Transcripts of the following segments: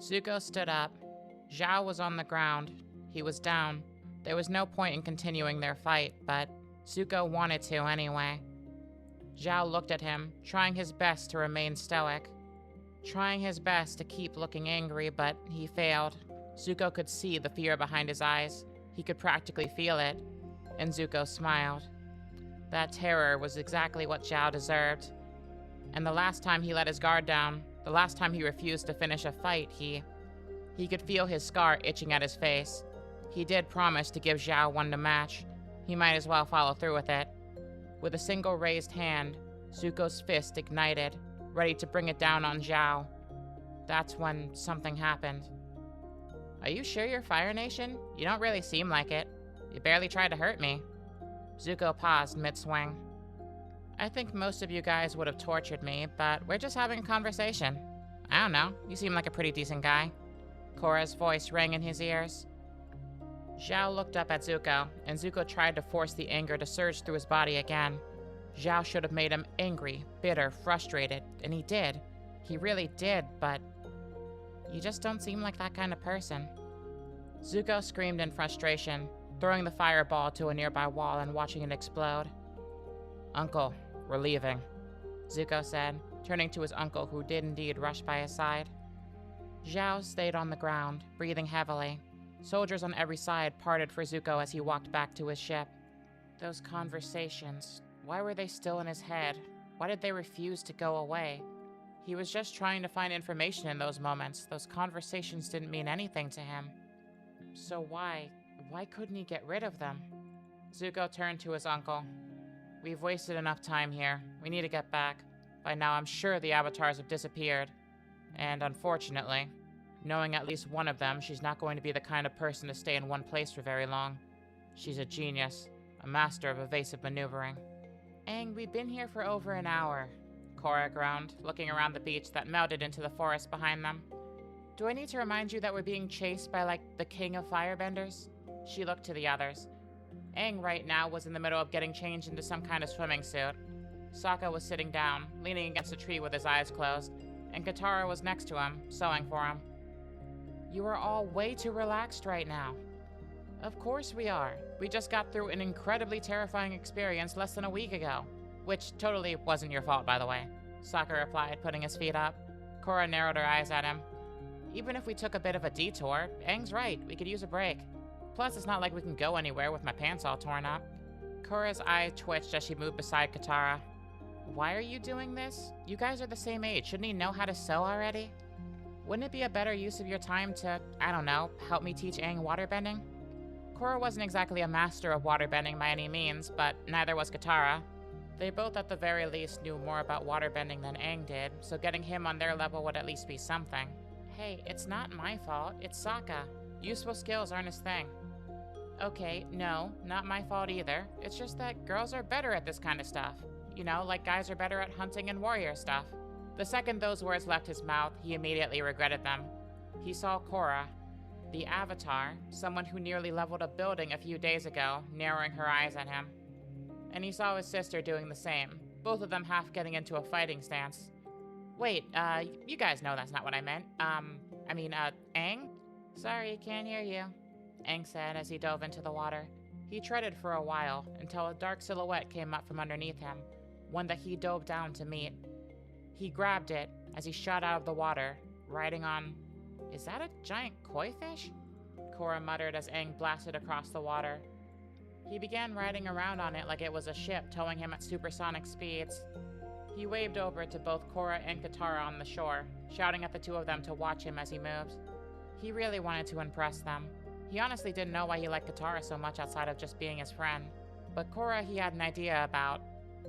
Zuko stood up. Zhao was on the ground. He was down. There was no point in continuing their fight, but Zuko wanted to anyway. Zhao looked at him, trying his best to remain stoic. Trying his best to keep looking angry, but he failed. Zuko could see the fear behind his eyes. He could practically feel it. And Zuko smiled. That terror was exactly what Zhao deserved. And the last time he let his guard down, the last time he refused to finish a fight, he could feel his scar itching at his face. He did promise to give Zhao one to match. He might as well follow through with it. With a single raised hand, Zuko's fist ignited, ready to bring it down on Zhao. That's when something happened. Are you sure you're Fire Nation? You don't really seem like it. You barely tried to hurt me. Zuko paused mid-swing. I think most of you guys would have tortured me, but we're just having a conversation. I don't know, you seem like a pretty decent guy. Korra's voice rang in his ears. Zhao looked up at Zuko, and Zuko tried to force the anger to surge through his body again. Zhao should have made him angry, bitter, frustrated, and he did. He really did, but you just don't seem like that kind of person. Zuko screamed in frustration, throwing the fireball to a nearby wall and watching it explode. Uncle, we're leaving, Zuko said, turning to his uncle who did indeed rush by his side. Zhao stayed on the ground, breathing heavily. Soldiers on every side parted for Zuko as he walked back to his ship. Those conversations, why were they still in his head? Why did they refuse to go away? He was just trying to find information in those moments. Those conversations didn't mean anything to him. So why couldn't he get rid of them? Zuko turned to his uncle. We've wasted enough time here. We need to get back. By now I'm sure the avatars have disappeared. And unfortunately, knowing at least one of them, she's not going to be the kind of person to stay in one place for very long. She's a genius, a master of evasive maneuvering. Aang, we've been here for over an hour, Korra groaned, looking around the beach that melted into the forest behind them. Do I need to remind you that we're being chased by, like, the king of firebenders? She looked to the others. Aang right now was in the middle of getting changed into some kind of swimming suit. Sokka was sitting down, leaning against a tree with his eyes closed, and Katara was next to him, sewing for him. You are all way too relaxed right now. Of course we are. We just got through an incredibly terrifying experience less than a week ago. Which totally wasn't your fault, by the way, Sokka replied, putting his feet up. Korra narrowed her eyes at him. Even if we took a bit of a detour, Aang's right, we could use a break. Plus, it's not like we can go anywhere with my pants all torn up. Korra's eye twitched as she moved beside Katara. Why are you doing this? You guys are the same age. Shouldn't he know how to sew already? Wouldn't it be a better use of your time to, I don't know, help me teach Aang waterbending? Korra wasn't exactly a master of waterbending by any means, but neither was Katara. They both at the very least knew more about waterbending than Aang did, so getting him on their level would at least be something. Hey, it's not my fault, it's Sokka. Useful skills aren't his thing. Okay, no, not my fault either. It's just that girls are better at this kind of stuff. You know, like guys are better at hunting and warrior stuff. The second those words left his mouth, he immediately regretted them. He saw Korra, the Avatar, someone who nearly leveled a building a few days ago, narrowing her eyes at him. And he saw his sister doing the same, both of them half getting into a fighting stance. Wait, you guys know that's not what I meant. Aang? Sorry, can't hear you, Aang said as he dove into the water. He treaded for a while, until a dark silhouette came up from underneath him, one that he dove down to meet. He grabbed it as he shot out of the water, riding on... Is that a giant koi fish? Korra muttered as Aang blasted across the water. He began riding around on it like it was a ship towing him at supersonic speeds. He waved over to both Korra and Katara on the shore, shouting at the two of them to watch him as he moved. He really wanted to impress them. He honestly didn't know why he liked Katara so much outside of just being his friend. But Korra he had an idea about.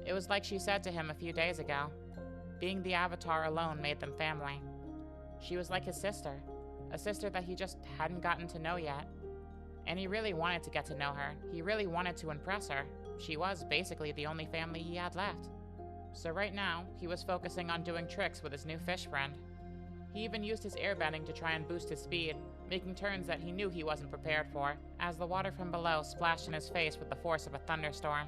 It was like she said to him a few days ago. Being the Avatar alone made them family. She was like his sister, a sister that he just hadn't gotten to know yet. And he really wanted to get to know her. He really wanted to impress her. She was basically the only family he had left. So right now, he was focusing on doing tricks with his new fish friend. He even used his airbending to try and boost his speed, making turns that he knew he wasn't prepared for, as the water from below splashed in his face with the force of a thunderstorm.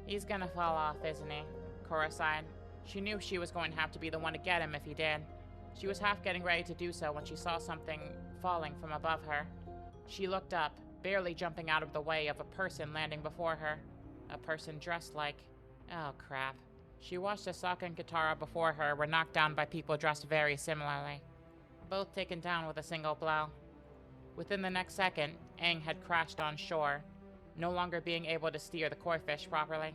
He's gonna fall off, isn't he? Korra sighed. She knew she was going to have to be the one to get him if he did. She was half getting ready to do so when she saw something falling from above her. She looked up, barely jumping out of the way of a person landing before her. A person dressed like... Oh, crap. She watched as Sokka and Katara before her were knocked down by people dressed very similarly, both taken down with a single blow. Within the next second, Aang had crashed on shore, no longer being able to steer the koi fish properly.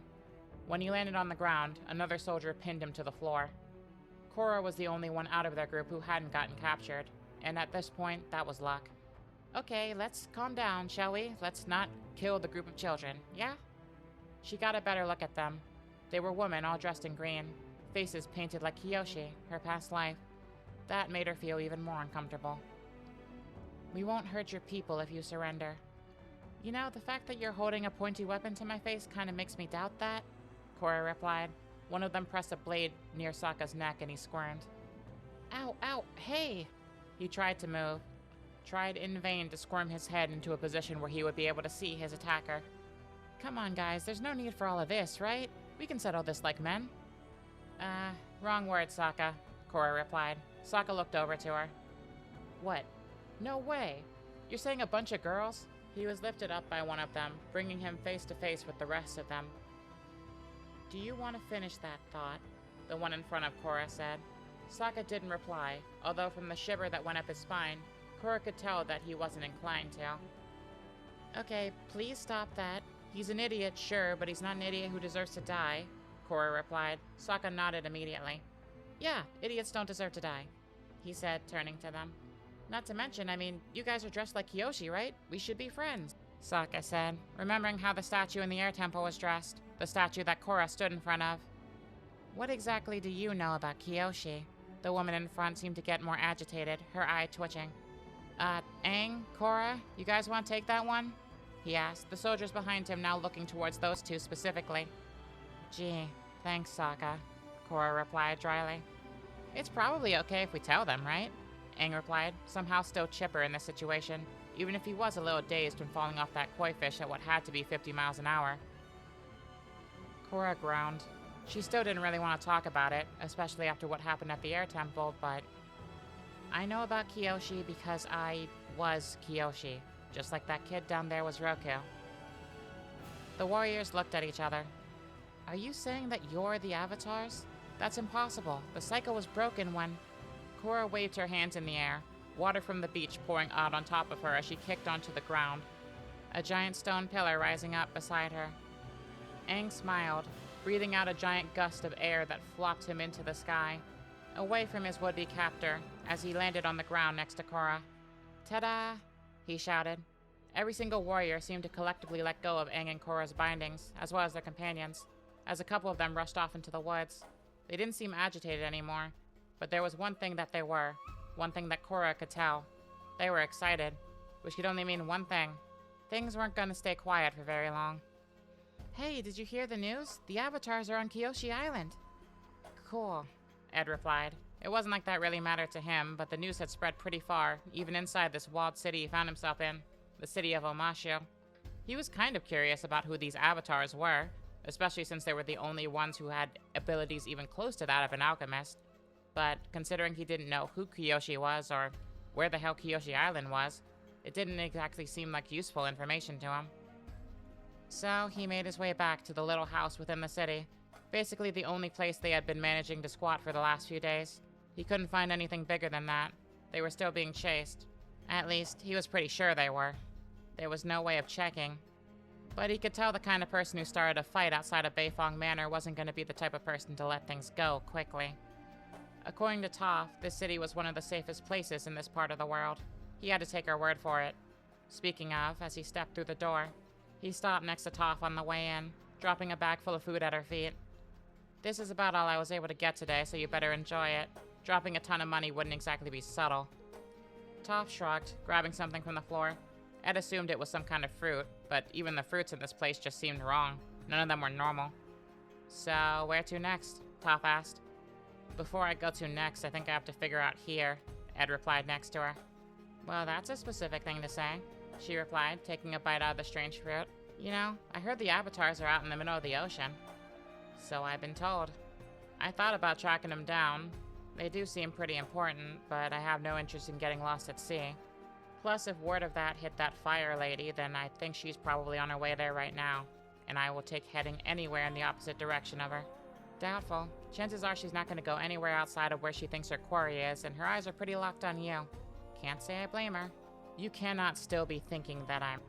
When he landed on the ground, another soldier pinned him to the floor. Korra was the only one out of their group who hadn't gotten captured, and at this point, that was luck. Okay, let's calm down, shall we? Let's not kill the group of children, yeah? She got a better look at them. They were women all dressed in green, faces painted like Kyoshi, her past life. That made her feel even more uncomfortable. We won't hurt your people if you surrender. You know, the fact that you're holding a pointy weapon to my face kind of makes me doubt that, Korra replied. One of them pressed a blade near Sokka's neck and he squirmed. Ow, ow, hey! He tried to move, tried in vain to squirm his head into a position where he would be able to see his attacker. Come on, guys, there's no need for all of this, right? We can settle this like men. Wrong word, Sokka, Korra replied. Sokka looked over to her. What? No way! You're saying a bunch of girls? He was lifted up by one of them, bringing him face to face with the rest of them. Do you want to finish that thought? The one in front of Korra said. Sokka didn't reply, although from the shiver that went up his spine, Korra could tell that he wasn't inclined to. Okay, please stop that. He's an idiot, sure, but he's not an idiot who deserves to die, Korra replied. Sokka nodded immediately. Yeah, idiots don't deserve to die, he said, turning to them. Not to mention, I mean, you guys are dressed like Kyoshi, right? We should be friends, Sokka said, remembering how the statue in the air temple was dressed, the statue that Korra stood in front of. What exactly do you know about Kyoshi? The woman in front seemed to get more agitated, her eye twitching. Aang, Korra, you guys want to take that one? He asked, the soldiers behind him now looking towards those two specifically. Gee, thanks, Sokka, Korra replied dryly. It's probably okay if we tell them, right? Aang replied, somehow still chipper in this situation, even if he was a little dazed when falling off that koi fish at what had to be 50 miles an hour. Korra groaned. She still didn't really want to talk about it, especially after what happened at the air temple, but... I know about Kyoshi because I was Kyoshi, just like that kid down there was Roku. The warriors looked at each other. Are you saying that you're the avatars? That's impossible. The cycle was broken when... Korra waved her hands in the air, water from the beach pouring out on top of her as she kicked onto the ground, a giant stone pillar rising up beside her. Aang smiled, breathing out a giant gust of air that flopped him into the sky, away from his would-be captor, as he landed on the ground next to Korra. Ta-da! He shouted. Every single warrior seemed to collectively let go of Aang and Korra's bindings, as well as their companions, as a couple of them rushed off into the woods. They didn't seem agitated anymore, but there was one thing that they were, one thing that Korra could tell. They were excited, which could only mean one thing. Things weren't going to stay quiet for very long. Hey, did you hear the news? The avatars are on Kyoshi Island. Cool, Ed replied. It wasn't like that really mattered to him, but the news had spread pretty far, even inside this walled city he found himself in, the city of Omashu. He was kind of curious about who these avatars were, especially since they were the only ones who had abilities even close to that of an alchemist. But considering he didn't know who Kyoshi was or where the hell Kyoshi Island was, it didn't exactly seem like useful information to him. So he made his way back to the little house within the city, basically the only place they had been managing to squat for the last few days. He couldn't find anything bigger than that. They were still being chased. At least, he was pretty sure they were. There was no way of checking. But he could tell the kind of person who started a fight outside of Beifong Manor wasn't going to be the type of person to let things go quickly. According to Toph, this city was one of the safest places in this part of the world. He had to take her word for it. Speaking of, as he stepped through the door, he stopped next to Toph on the way in, dropping a bag full of food at her feet. This is about all I was able to get today, so you better enjoy it. Dropping a ton of money wouldn't exactly be subtle. Toph shrugged, grabbing something from the floor. Ed assumed it was some kind of fruit, but even the fruits in this place just seemed wrong. None of them were normal. So, where to next? Toph asked. Before I go to next, I think I have to figure out here, Ed replied next to her. Well, that's a specific thing to say, she replied, taking a bite out of the strange fruit. You know, I heard the avatars are out in the middle of the ocean. So I've been told. I thought about tracking them down. They do seem pretty important, but I have no interest in getting lost at sea. Plus, if word of that hit that fire lady, then I think she's probably on her way there right now, and I will take heading anywhere in the opposite direction of her. Doubtful. Chances are she's not going to go anywhere outside of where she thinks her quarry is, and her eyes are pretty locked on you. Can't say I blame her. You cannot still be thinking that I'm...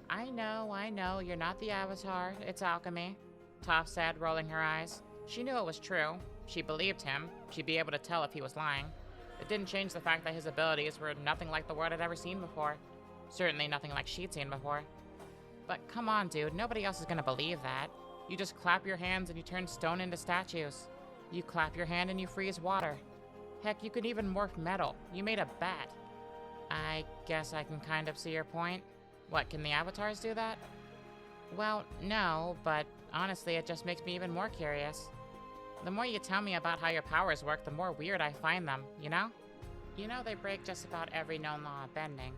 I know, you're not the Avatar, it's alchemy, Toph said, rolling her eyes. She knew it was true. She believed him. She'd be able to tell if he was lying. It didn't change the fact that his abilities were nothing like the world had ever seen before. Certainly nothing like she'd seen before. But come on, dude, nobody else is gonna believe that. You just clap your hands and you turn stone into statues. You clap your hand and you freeze water. Heck, you could even morph metal. You made a bat. I guess I can kind of see your point. What, can the avatars do that? Well, no, but honestly, it just makes me even more curious. The more you tell me about how your powers work, the more weird I find them, you know? You know they break just about every known law of bending.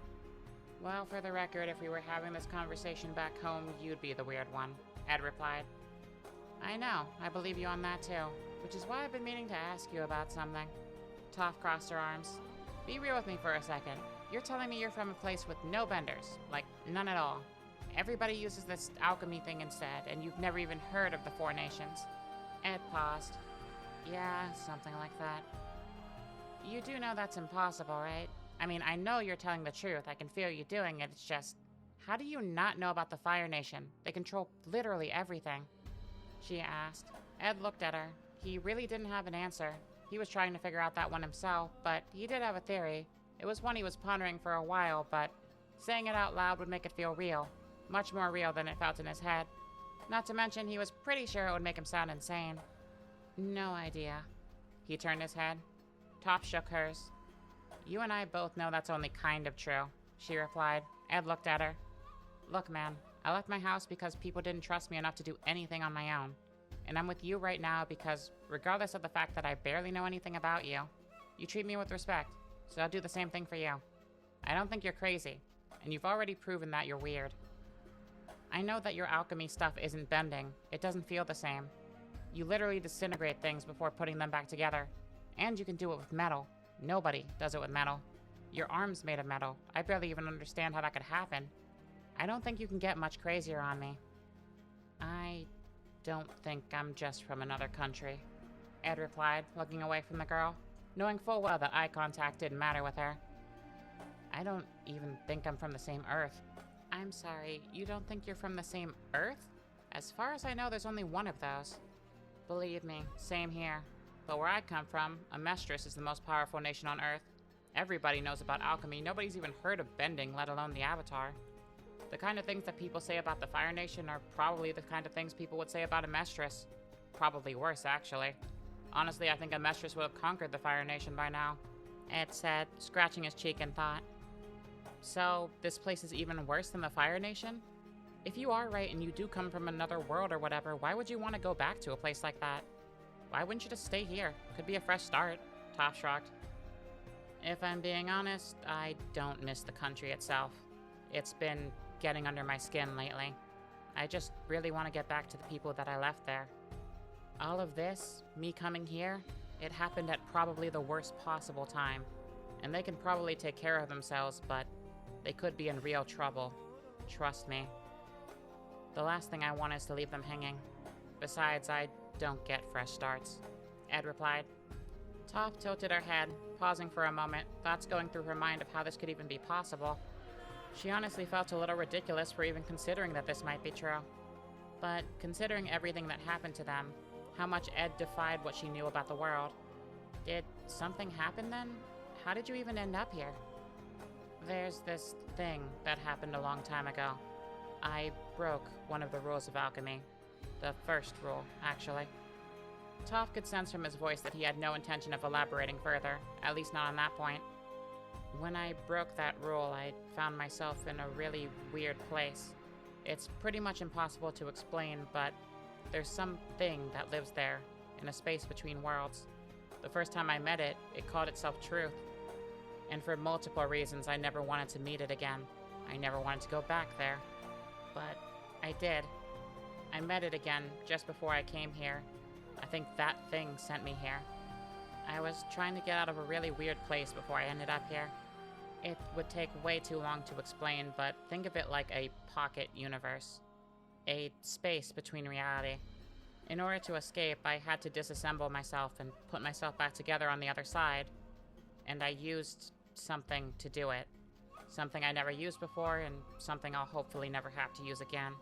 Well, for the record, if we were having this conversation back home, you'd be the weird one, Ed replied. I know, I believe you on that too, which is why I've been meaning to ask you about something. Toph crossed her arms. Be real with me for a second. You're telling me you're from a place with no benders, like none at all. Everybody uses this alchemy thing instead, and you've never even heard of the Four Nations. Ed paused. Yeah, something like that. You do know that's impossible, right? I mean, I know you're telling the truth. I can feel you doing it. It's just, how do you not know about the Fire Nation? They control literally everything. She asked. Ed looked at her. He really didn't have an answer. He was trying to figure out that one himself, but he did have a theory. It was one he was pondering for a while, but saying it out loud would make it feel real. Much more real than it felt in his head. Not to mention, he was pretty sure it would make him sound insane. No idea. He turned his head. Toph shook hers. You and I both know that's only kind of true, she replied. Ed looked at her. Look, man, I left my house because people didn't trust me enough to do anything on my own. And I'm with you right now because, regardless of the fact that I barely know anything about you, you treat me with respect, so I'll do the same thing for you. I don't think you're crazy, and you've already proven that you're weird. I know that your alchemy stuff isn't bending. It doesn't feel the same. You literally disintegrate things before putting them back together. And you can do it with metal. Nobody does it with metal. Your arm's made of metal. I barely even understand how that could happen. I don't think you can get much crazier on me. I don't think I'm just from another country, Ed replied, looking away from the girl, knowing full well that eye contact didn't matter with her. I don't even think I'm from the same Earth. I'm sorry, you don't think you're from the same Earth? As far as I know, there's only one of those. Believe me, same here. But where I come from, Amestris is the most powerful nation on Earth. Everybody knows about alchemy. Nobody's even heard of bending, let alone the Avatar. The kind of things that people say about the Fire Nation are probably the kind of things people would say about Amestris. Probably worse, actually. Honestly, I think Amestris would have conquered the Fire Nation by now, Ed said, scratching his cheek in thought. So, this place is even worse than the Fire Nation? If you are right and you do come from another world or whatever, why would you want to go back to a place like that? Why wouldn't you just stay here? Could be a fresh start, Toph shrugged. If I'm being honest, I don't miss the country itself. It's been getting under my skin lately. I just really want to get back to the people that I left there. All of this, me coming here, it happened at probably the worst possible time. And they can probably take care of themselves, but they could be in real trouble. Trust me. The last thing I want is to leave them hanging. Besides, I don't get fresh starts, Ed replied. Toph tilted her head, pausing for a moment, thoughts going through her mind of how this could even be possible. She honestly felt a little ridiculous for even considering that this might be true. But considering everything that happened to them, how much Ed defied what she knew about the world. Did something happen then? How did you even end up here? There's this thing that happened a long time ago. I broke one of the rules of alchemy. The first rule, actually. Toph could sense from his voice that he had no intention of elaborating further, at least not on that point. When I broke that rule, I found myself in a really weird place. It's pretty much impossible to explain, but there's something that lives there, in a space between worlds. The first time I met it, it called itself Truth. And for multiple reasons, I never wanted to meet it again. I never wanted to go back there. But I did. I met it again just before I came here. I think that thing sent me here. I was trying to get out of a really weird place before I ended up here. It would take way too long to explain, but think of it like a pocket universe. A space between reality. In order to escape, I had to disassemble myself and put myself back together on the other side. And I used something to do it. Something I never used before, and something I'll hopefully never have to use again.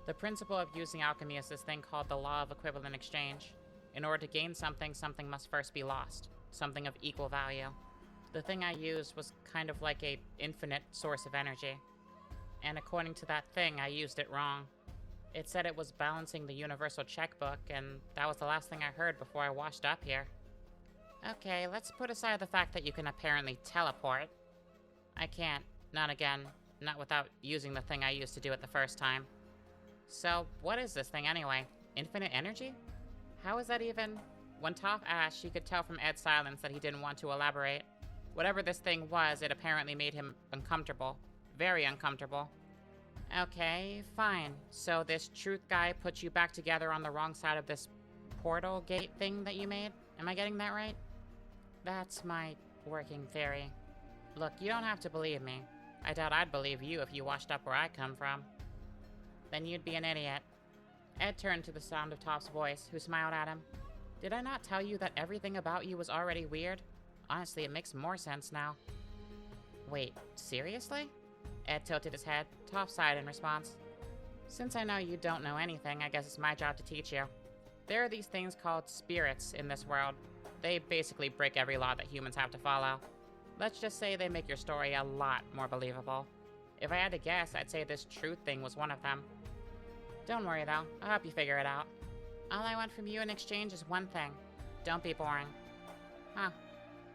The principle of using alchemy is this thing called the law of equivalent exchange. In order to gain something, something must first be lost. Something of equal value. The thing I used was kind of like a infinite source of energy. And according to that thing, I used it wrong. It said it was balancing the universal checkbook, and that was the last thing I heard before I washed up here. Okay, let's put aside the fact that you can apparently teleport. I can't. Not again. Not without using the thing I used to do it the first time. So, what is this thing anyway? Infinite energy? How is that even? When Toph asked, she could tell from Ed's silence that he didn't want to elaborate. Whatever this thing was, it apparently made him uncomfortable. Very uncomfortable. Okay, fine. So this truth guy put you back together on the wrong side of this portal gate thing that you made? Am I getting that right? That's my working theory. Look, you don't have to believe me. I doubt I'd believe you if you washed up where I come from. Then you'd be an idiot. Ed turned to the sound of Toph's voice, who smiled at him. Did I not tell you that everything about you was already weird? Honestly, it makes more sense now. Wait, seriously? Ed tilted his head. Toph sighed in response. Since I know you don't know anything, I guess it's my job to teach you. There are these things called spirits in this world. They basically break every law that humans have to follow. Let's just say they make your story a lot more believable. If I had to guess, I'd say this truth thing was one of them. Don't worry though, I'll help you figure it out. All I want from you in exchange is one thing. Don't be boring. Huh.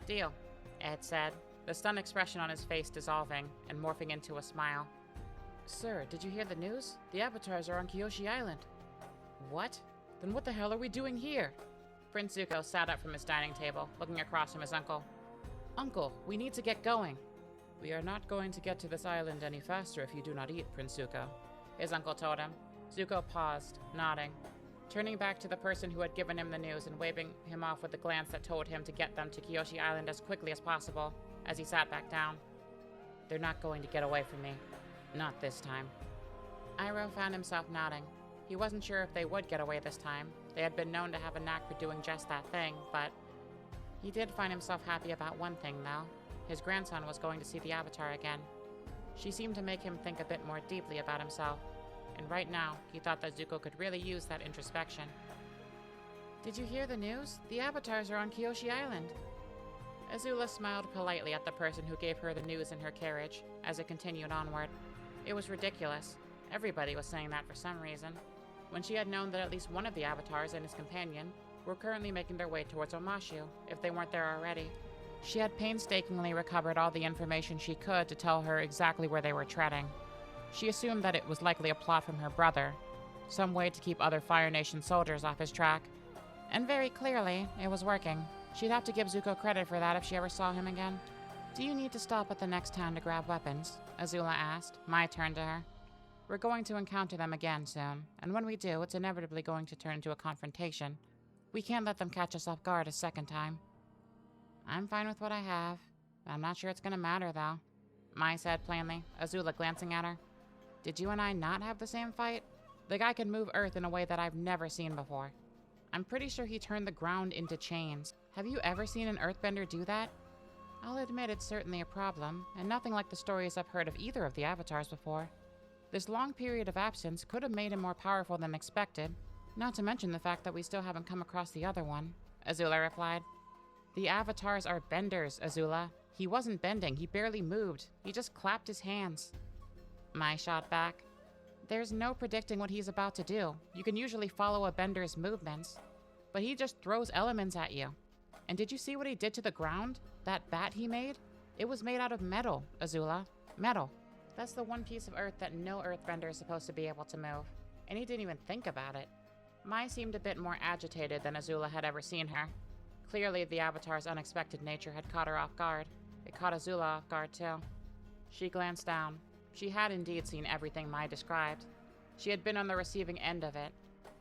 Deal, Ed said, the stunned expression on his face dissolving and morphing into a smile. Sir, did you hear the news? The Avatars are on Kyoshi Island. What? Then what the hell are we doing here? Prince Zuko sat up from his dining table, looking across from his uncle. Uncle, we need to get going. We are not going to get to this island any faster if you do not eat, Prince Zuko, his uncle told him. Zuko paused, nodding, turning back to the person who had given him the news and waving him off with a glance that told him to get them to Kyoshi Island as quickly as possible, as he sat back down. They're not going to get away from me. Not this time. Iroh found himself nodding. He wasn't sure if they would get away this time. They had been known to have a knack for doing just that thing, but he did find himself happy about one thing, though. His grandson was going to see the Avatar again. She seemed to make him think a bit more deeply about himself, and right now, he thought that Zuko could really use that introspection. Did you hear the news? The Avatars are on Kyoshi Island. Azula smiled politely at the person who gave her the news in her carriage, as it continued onward. It was ridiculous. Everybody was saying that for some reason. When she had known that at least one of the Avatars and his companion were currently making their way towards Omashu, if they weren't there already. She had painstakingly recovered all the information she could to tell her exactly where they were treading. She assumed that it was likely a plot from her brother, some way to keep other Fire Nation soldiers off his track. And very clearly, it was working. She'd have to give Zuko credit for that if she ever saw him again. Do you need to stop at the next town to grab weapons? Azula asked, my turn to her. We're going to encounter them again soon, and when we do, it's inevitably going to turn into a confrontation. We can't let them catch us off guard a second time. I'm fine with what I have. I'm not sure it's gonna matter, though, Mai said plainly, Azula glancing at her. Did you and I not have the same fight? The guy can move Earth in a way that I've never seen before. I'm pretty sure he turned the ground into chains. Have you ever seen an Earthbender do that? I'll admit it's certainly a problem, and nothing like the stories I've heard of either of the Avatars before. This long period of absence could have made him more powerful than expected, not to mention the fact that we still haven't come across the other one, Azula replied. The Avatars are benders, Azula. He wasn't bending, he barely moved. He just clapped his hands. Mai shot back. There's no predicting what he's about to do. You can usually follow a bender's movements, but he just throws elements at you. And did you see what he did to the ground? That bat he made? It was made out of metal, Azula. Metal. That's the one piece of Earth that no Earthbender is supposed to be able to move. And he didn't even think about it. Mai seemed a bit more agitated than Azula had ever seen her. Clearly, the Avatar's unexpected nature had caught her off guard. It caught Azula off guard, too. She glanced down. She had indeed seen everything Mai described. She had been on the receiving end of it.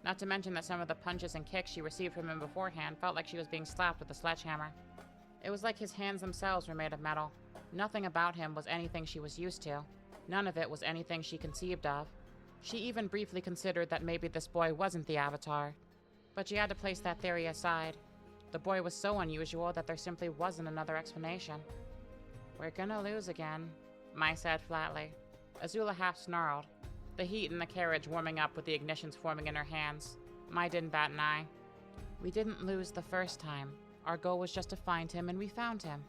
Not to mention that some of the punches and kicks she received from him beforehand felt like she was being slapped with a sledgehammer. It was like his hands themselves were made of metal. Nothing about him was anything she was used to. None of it was anything she conceived of. She even briefly considered that maybe this boy wasn't the Avatar. But she had to place that theory aside. The boy was so unusual that there simply wasn't another explanation. "We're gonna lose again," Mai said flatly. Azula half snarled, the heat in the carriage warming up with the ignitions forming in her hands. Mai didn't bat an eye. "We didn't lose the first time. Our goal was just to find him, and we found him,"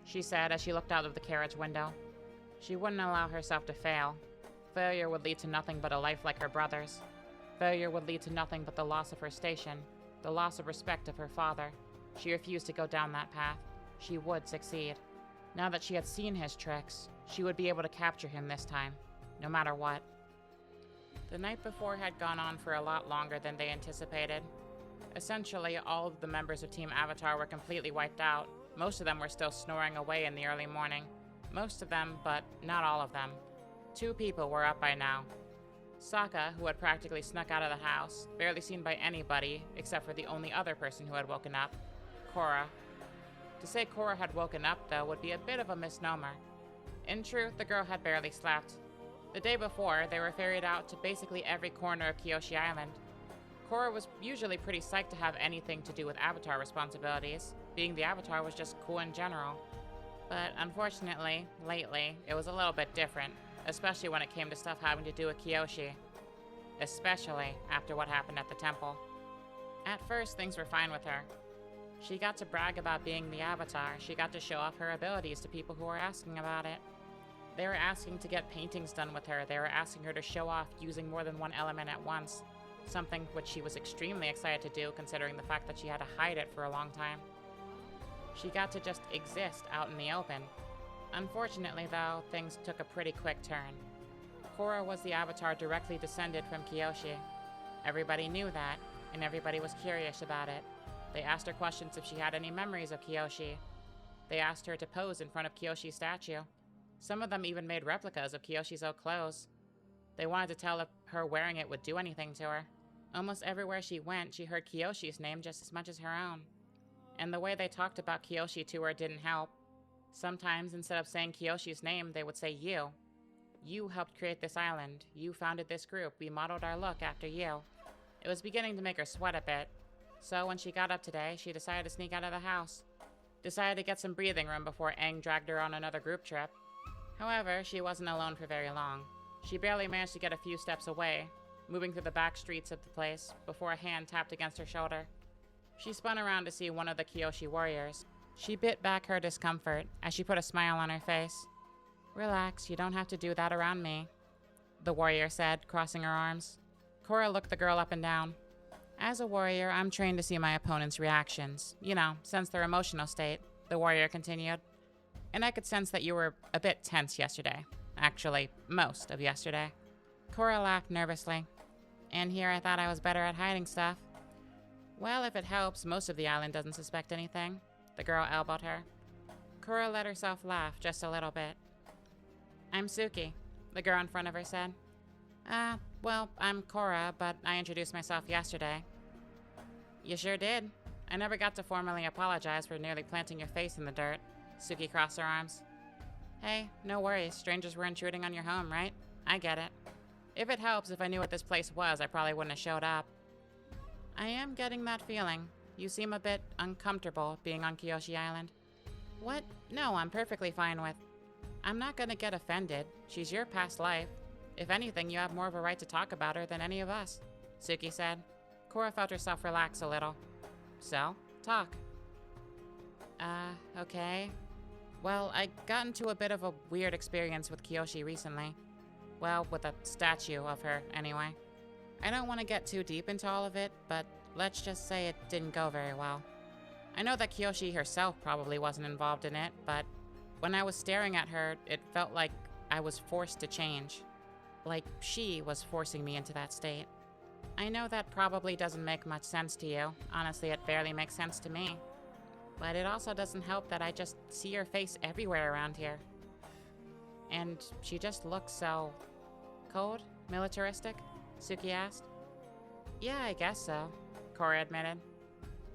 she said as she looked out of the carriage window. She wouldn't allow herself to fail. Failure would lead to nothing but a life like her brother's. Failure would lead to nothing but the loss of her station, the loss of respect of her father. She refused to go down that path. She would succeed. Now that she had seen his tricks, she would be able to capture him this time, no matter what. The night before had gone on for a lot longer than they anticipated. Essentially, all of the members of Team Avatar were completely wiped out. Most of them were still snoring away in the early morning. Most of them, but not all of them. 2 people were up by now. Sokka, who had practically snuck out of the house, barely seen by anybody except for the only other person who had woken up, Korra. To say Korra had woken up, though, would be a bit of a misnomer. In truth, the girl had barely slept. The day before, they were ferried out to basically every corner of Kyoshi Island. Korra was usually pretty psyched to have anything to do with Avatar responsibilities. Being the Avatar was just cool in general. But unfortunately, lately, it was a little bit different, especially when it came to stuff having to do with Kyoshi. Especially after what happened at the temple. At first, things were fine with her. She got to brag about being the Avatar. She got to show off her abilities to people who were asking about it. They were asking to get paintings done with her. They were asking her to show off using more than one element at once. Something which she was extremely excited to do, considering the fact that she had to hide it for a long time. She got to just exist out in the open. Unfortunately, though, things took a pretty quick turn. Korra was the Avatar directly descended from Kyoshi. Everybody knew that, and everybody was curious about it. They asked her questions if she had any memories of Kyoshi. They asked her to pose in front of Kyoshi's statue. Some of them even made replicas of Kyoshi's old clothes. They wanted to tell if her wearing it would do anything to her. Almost everywhere she went, she heard Kyoshi's name just as much as her own. And the way they talked about Kyoshi to her didn't help. Sometimes, instead of saying Kyoshi's name, they would say you. You helped create this island. You founded this group. We modeled our look after you. It was beginning to make her sweat a bit. So when she got up today, she decided to sneak out of the house. Decided to get some breathing room before Aang dragged her on another group trip. However, she wasn't alone for very long. She barely managed to get a few steps away, moving through the back streets of the place, before a hand tapped against her shoulder. She spun around to see one of the Kyoshi warriors. She bit back her discomfort as she put a smile on her face. "Relax, you don't have to do that around me," the warrior said, crossing her arms. Korra looked the girl up and down. "As a warrior, I'm trained to see my opponent's reactions. You know, sense their emotional state," the warrior continued. "And I could sense that you were a bit tense yesterday. Actually, most of yesterday." Korra laughed nervously. "And here I thought I was better at hiding stuff." "Well, if it helps, most of the island doesn't suspect anything," the girl elbowed her. Korra let herself laugh just a little bit. "I'm Suki," the girl in front of her said. Well, I'm Korra, but I introduced myself yesterday." "You sure did. I never got to formally apologize for nearly planting your face in the dirt." Suki crossed her arms. "Hey, no worries. Strangers were intruding on your home, right? I get it. If it helps, if I knew what this place was, I probably wouldn't have showed up." "I am getting that feeling. You seem a bit uncomfortable being on Kyoshi Island." "What? No, I'm perfectly fine with..." "I'm not gonna get offended. She's your past life. If anything, you have more of a right to talk about her than any of us," Suki said. Korra felt herself relax a little. "So, talk." Okay. Well, I got into a bit of a weird experience with Kyoshi recently. Well, with a statue of her, anyway. I don't want to get too deep into all of it, but let's just say it didn't go very well. I know that Kyoshi herself probably wasn't involved in it, but when I was staring at her, it felt like I was forced to change. Like she was forcing me into that state. I know that probably doesn't make much sense to you. Honestly, it barely makes sense to me. But it also doesn't help that I just see her face everywhere around here. And she just looks so... cold? Militaristic? Suki asked. Yeah, I guess so, Korra admitted.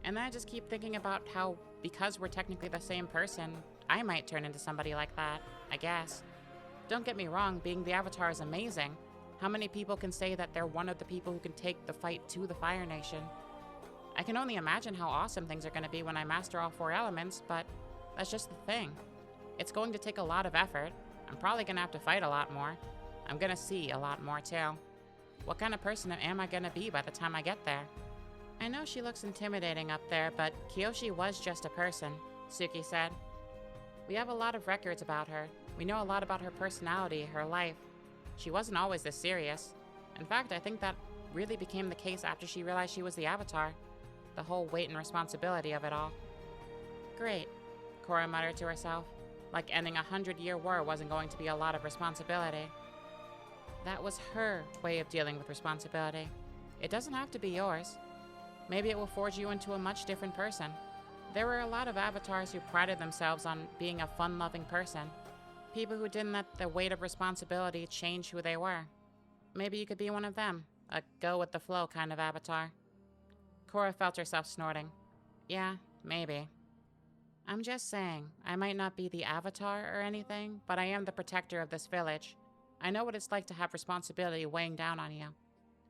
And then I just keep thinking about how, because we're technically the same person, I might turn into somebody like that, I guess. Don't get me wrong, being the Avatar is amazing. How many people can say that they're one of the people who can take the fight to the Fire Nation? I can only imagine how awesome things are going to be when I master all 4 elements, but that's just the thing. It's going to take a lot of effort. I'm probably going to have to fight a lot more. I'm going to see a lot more too. What kind of person am I going to be by the time I get there? I know she looks intimidating up there, but Kyoshi was just a person, Suki said. We have a lot of records about her. We know a lot about her personality, her life. She wasn't always this serious. In fact, I think that really became the case after she realized she was the Avatar. The whole weight and responsibility of it all. Great, Korra muttered to herself. Like ending a 100-year war wasn't going to be a lot of responsibility. That was her way of dealing with responsibility. It doesn't have to be yours. Maybe it will forge you into a much different person. There were a lot of avatars who prided themselves on being a fun-loving person. People who didn't let the weight of responsibility change who they were. Maybe you could be one of them, a go-with-the-flow kind of avatar. Korra felt herself snorting. Yeah, maybe. I'm just saying, I might not be the Avatar or anything, but I am the protector of this village. I know what it's like to have responsibility weighing down on you.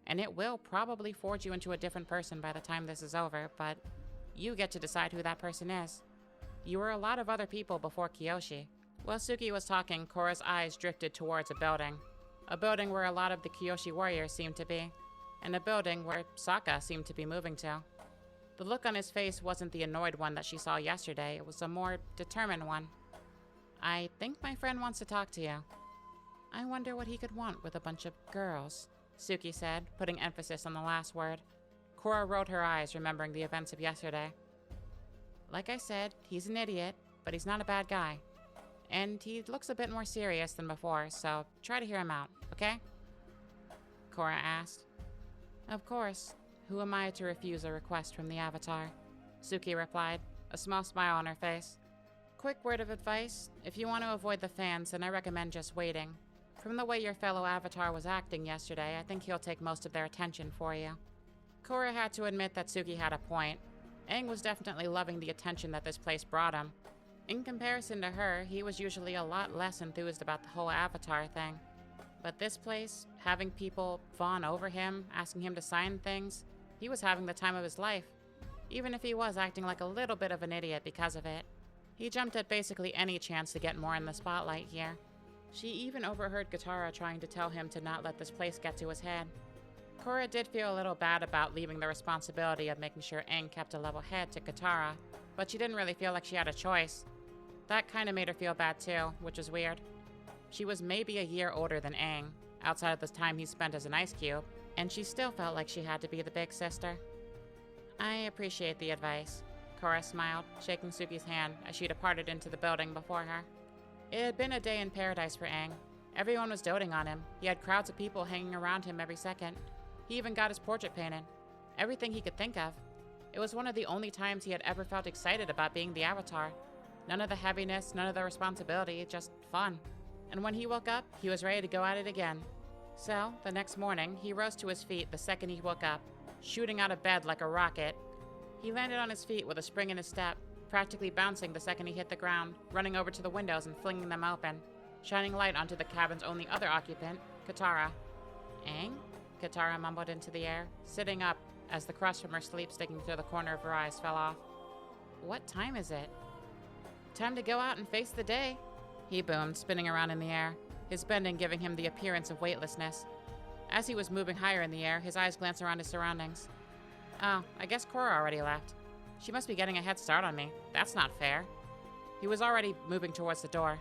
And it will probably forge you into a different person by the time this is over, but you get to decide who that person is. You were a lot of other people before Kyoshi. While Suki was talking, Korra's eyes drifted towards a building where a lot of the Kyoshi warriors seemed to be, and a building where Sokka seemed to be moving to. The look on his face wasn't the annoyed one that she saw yesterday, it was a more determined one. I think my friend wants to talk to you. I wonder what he could want with a bunch of girls, Suki said, putting emphasis on the last word. Korra rolled her eyes, remembering the events of yesterday. Like I said, he's an idiot, but he's not a bad guy. And he looks a bit more serious than before, so try to hear him out, okay? Korra asked. Of course. Who am I to refuse a request from the Avatar? Suki replied, a small smile on her face. Quick word of advice. If you want to avoid the fans, then I recommend just waiting. From the way your fellow Avatar was acting yesterday, I think he'll take most of their attention for you. Korra had to admit that Suki had a point. Aang was definitely loving the attention that this place brought him. In comparison to her, he was usually a lot less enthused about the whole Avatar thing. But this place, having people fawn over him, asking him to sign things, he was having the time of his life, even if he was acting like a little bit of an idiot because of it. He jumped at basically any chance to get more in the spotlight here. She even overheard Katara trying to tell him to not let this place get to his head. Korra did feel a little bad about leaving the responsibility of making sure Aang kept a level head to Katara, but she didn't really feel like she had a choice. That kinda made her feel bad too, which was weird. She was maybe a year older than Aang, outside of the time he spent as an ice cube, and she still felt like she had to be the big sister. I appreciate the advice, Korra smiled, shaking Suki's hand as she departed into the building before her. It had been a day in paradise for Aang. Everyone was doting on him. He had crowds of people hanging around him every second. He even got his portrait painted. Everything he could think of. It was one of the only times he had ever felt excited about being the Avatar. None of the heaviness, none of the responsibility, just fun. And when he woke up, he was ready to go at it again. So, the next morning, he rose to his feet the second he woke up, shooting out of bed like a rocket. He landed on his feet with a spring in his step, practically bouncing the second he hit the ground, running over to the windows and flinging them open, shining light onto the cabin's only other occupant, Katara. Aang? Katara mumbled into the air, sitting up as the crust from her sleep sticking to the corner of her eyes fell off. What time is it? Time to go out and face the day, he boomed, spinning around in the air, his bending giving him the appearance of weightlessness. As he was moving higher in the air, his eyes glanced around his surroundings. Oh, I guess Korra already left. She must be getting a head start on me. That's not fair. He was already moving towards the door.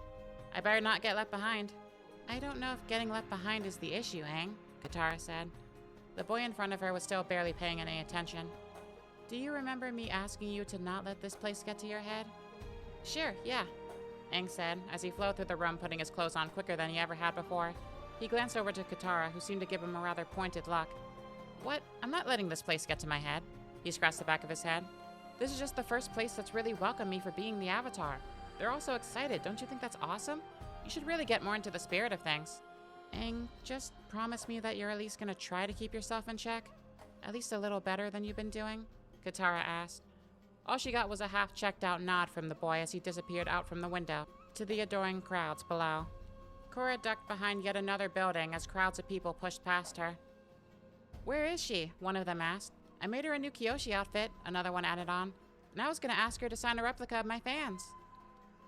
I better not get left behind. I don't know if getting left behind is the issue, Aang, Katara said. The boy in front of her was still barely paying any attention. Do you remember me asking you to not let this place get to your head? Sure, yeah, Aang said, as he flowed through the room putting his clothes on quicker than he ever had before. He glanced over to Katara, who seemed to give him a rather pointed look. What? I'm not letting this place get to my head. He scratched the back of his head. This is just the first place that's really welcomed me for being the Avatar. They're all so excited, don't you think that's awesome? You should really get more into the spirit of things. Aang, just promise me that you're at least gonna try to keep yourself in check. At least a little better than you've been doing? Katara asked. All she got was a half-checked-out nod from the boy as he disappeared out from the window to the adoring crowds below. Korra ducked behind yet another building as crowds of people pushed past her. Where is she? One of them asked. I made her a new Kyoshi outfit, another one added on. And I was going to ask her to sign a replica of my fans.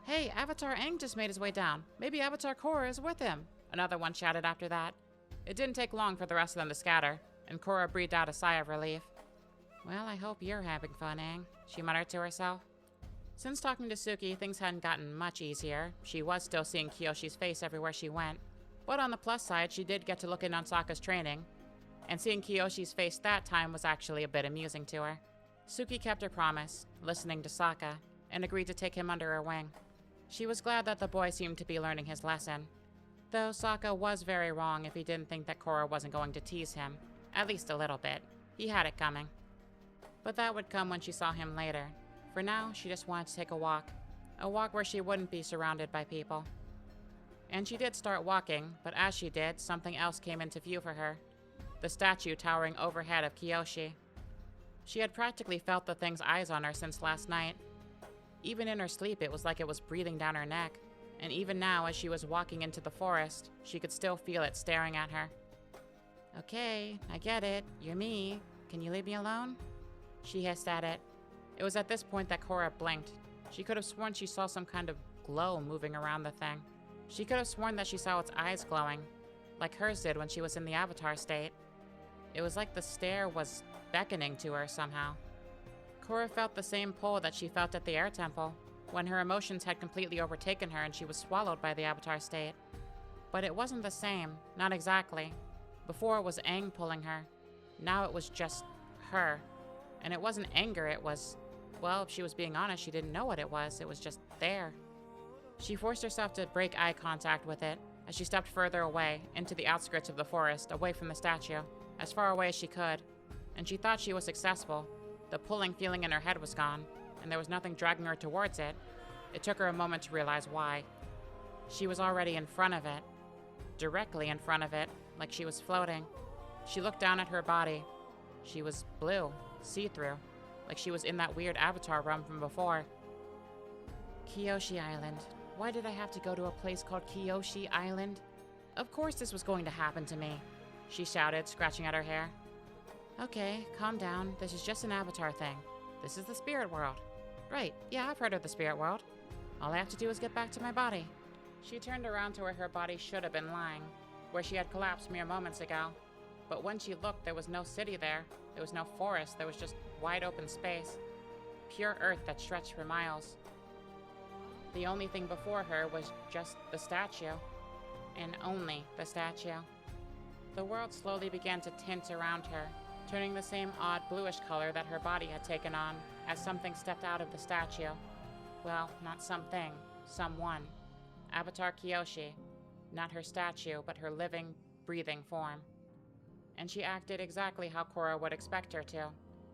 Hey, Avatar Aang just made his way down. Maybe Avatar Korra is with him, another one shouted after that. It didn't take long for the rest of them to scatter, and Korra breathed out a sigh of relief. Well, I hope you're having fun, Aang, she muttered to herself. Since talking to Suki, things hadn't gotten much easier. She was still seeing Kyoshi's face everywhere she went. But on the plus side, she did get to look in on Sokka's training, and seeing Kyoshi's face that time was actually a bit amusing to her. Suki kept her promise, listening to Sokka, and agreed to take him under her wing. She was glad that the boy seemed to be learning his lesson. Though Sokka was very wrong if he didn't think that Korra wasn't going to tease him. At least a little bit. He had it coming. But that would come when she saw him later. For now, she just wanted to take a walk. A walk where she wouldn't be surrounded by people. And she did start walking, but as she did, something else came into view for her. The statue towering overhead of Kyoshi. She had practically felt the thing's eyes on her since last night. Even in her sleep, it was like it was breathing down her neck. And even now, as she was walking into the forest, she could still feel it staring at her. Okay, I get it. You're me. Can you leave me alone? She hissed at it. It was at this point that Korra blinked. She could have sworn she saw some kind of glow moving around the thing. She could have sworn that she saw its eyes glowing, like hers did when she was in the Avatar state. It was like the stare was beckoning to her somehow. Korra felt the same pull that she felt at the Air Temple, when her emotions had completely overtaken her and she was swallowed by the Avatar state. But it wasn't the same, not exactly. Before it was Aang pulling her. Now it was just her. And it wasn't anger, it was, well, if she was being honest, she didn't know what it was just there. She forced herself to break eye contact with it as she stepped further away, into the outskirts of the forest, away from the statue, as far away as she could. And she thought she was successful. The pulling feeling in her head was gone, and there was nothing dragging her towards it. It took her a moment to realize why. She was already in front of it. Directly in front of it, like she was floating. She looked down at her body. She was blue, see-through, like she was in that weird Avatar realm from before. Kyoshi Island. Why did I have to go to a place called Kyoshi Island? Of course this was going to happen to me, she shouted, scratching at her hair. Okay, calm down. This is just an Avatar thing. This is the spirit world. Right, yeah, I've heard of the spirit world. All I have to do is get back to my body. She turned around to where her body should have been lying, where she had collapsed mere moments ago. But when she looked, there was no city there. There was no forest. There was just wide open space. Pure earth that stretched for miles. The only thing before her was just the statue. And only the statue. The world slowly began to tint around her, turning the same odd bluish color that her body had taken on as something stepped out of the statue. Well, not something, someone. Avatar Kyoshi. Not her statue, but her living, breathing form. And she acted exactly how Korra would expect her to.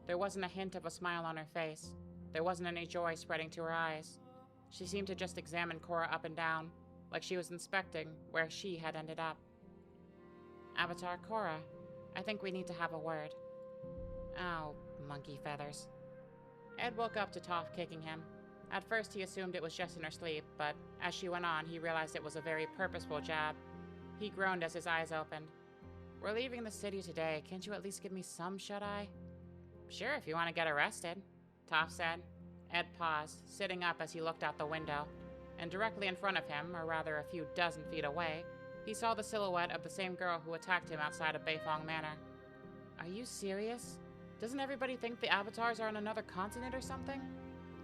There wasn't a hint of a smile on her face. There wasn't any joy spreading to her eyes. She seemed to just examine Korra up and down, like she was inspecting where she had ended up. Avatar Korra, I think we need to have a word. Ow, monkey feathers. Ed woke up to Toph kicking him. At first he assumed it was just in her sleep, but as she went on, he realized it was a very purposeful jab. He groaned as his eyes opened. We're leaving the city today. Can't you at least give me some shut-eye? Sure, if you want to get arrested, Toph said. Ed paused, sitting up as he looked out the window, and directly in front of him, or rather a few dozen feet away, he saw the silhouette of the same girl who attacked him outside of Beifong Manor. Are you serious? Doesn't everybody think the Avatars are on another continent or something?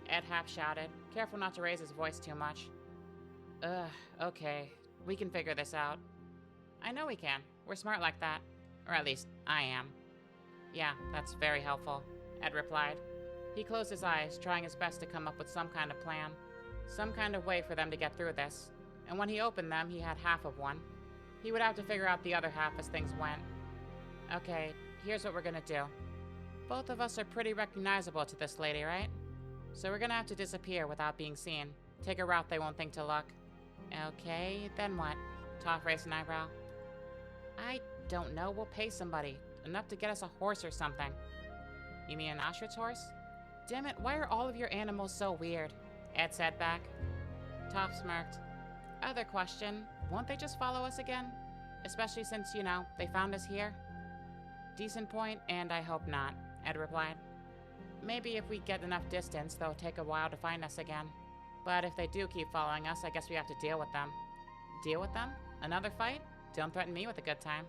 Ed half shouted, careful not to raise his voice too much. Okay. We can figure this out. I know we can. We're smart like that. Or at least, I am. Yeah, that's very helpful, Ed replied. He closed his eyes, trying his best to come up with some kind of plan. Some kind of way for them to get through this. And when he opened them, he had half of one. He would have to figure out the other half as things went. Okay, here's what we're gonna do. Both of us are pretty recognizable to this lady, right? So we're gonna have to disappear without being seen. Take a route they won't think to look. Okay, then what? Toph raised an eyebrow. I don't know. We'll pay somebody. enough to get us a horse or something. You mean an ostrich horse? Damn it, why are all of your animals so weird? Ed said back. Toph smirked. Other question, won't they just follow us again? Especially since, they found us here? Decent point, and I hope not, Ed replied. Maybe if we get enough distance, they'll take a while to find us again. But if they do keep following us, I guess we have to deal with them. Deal with them? Another fight? Don't threaten me with a good time.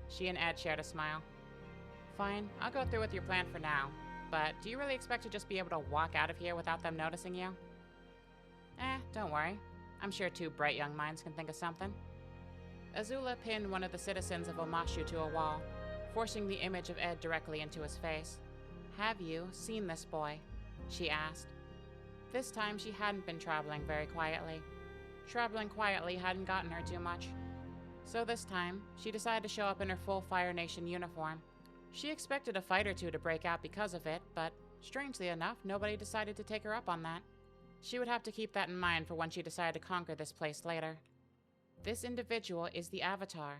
She and Ed shared a smile. Fine, I'll go through with your plan for now. But do you really expect to just be able to walk out of here without them noticing you? Don't worry. I'm sure two bright young minds can think of something. Azula pinned one of the citizens of Omashu to a wall, forcing the image of Ed directly into his face. Have you seen this boy? She asked. This time she hadn't been traveling very quietly. Traveling quietly hadn't gotten her too much. So this time, she decided to show up in her full Fire Nation uniform. She expected a fight or two to break out because of it, but strangely enough, nobody decided to take her up on that. She would have to keep that in mind for when she decided to conquer this place later. This individual is the Avatar.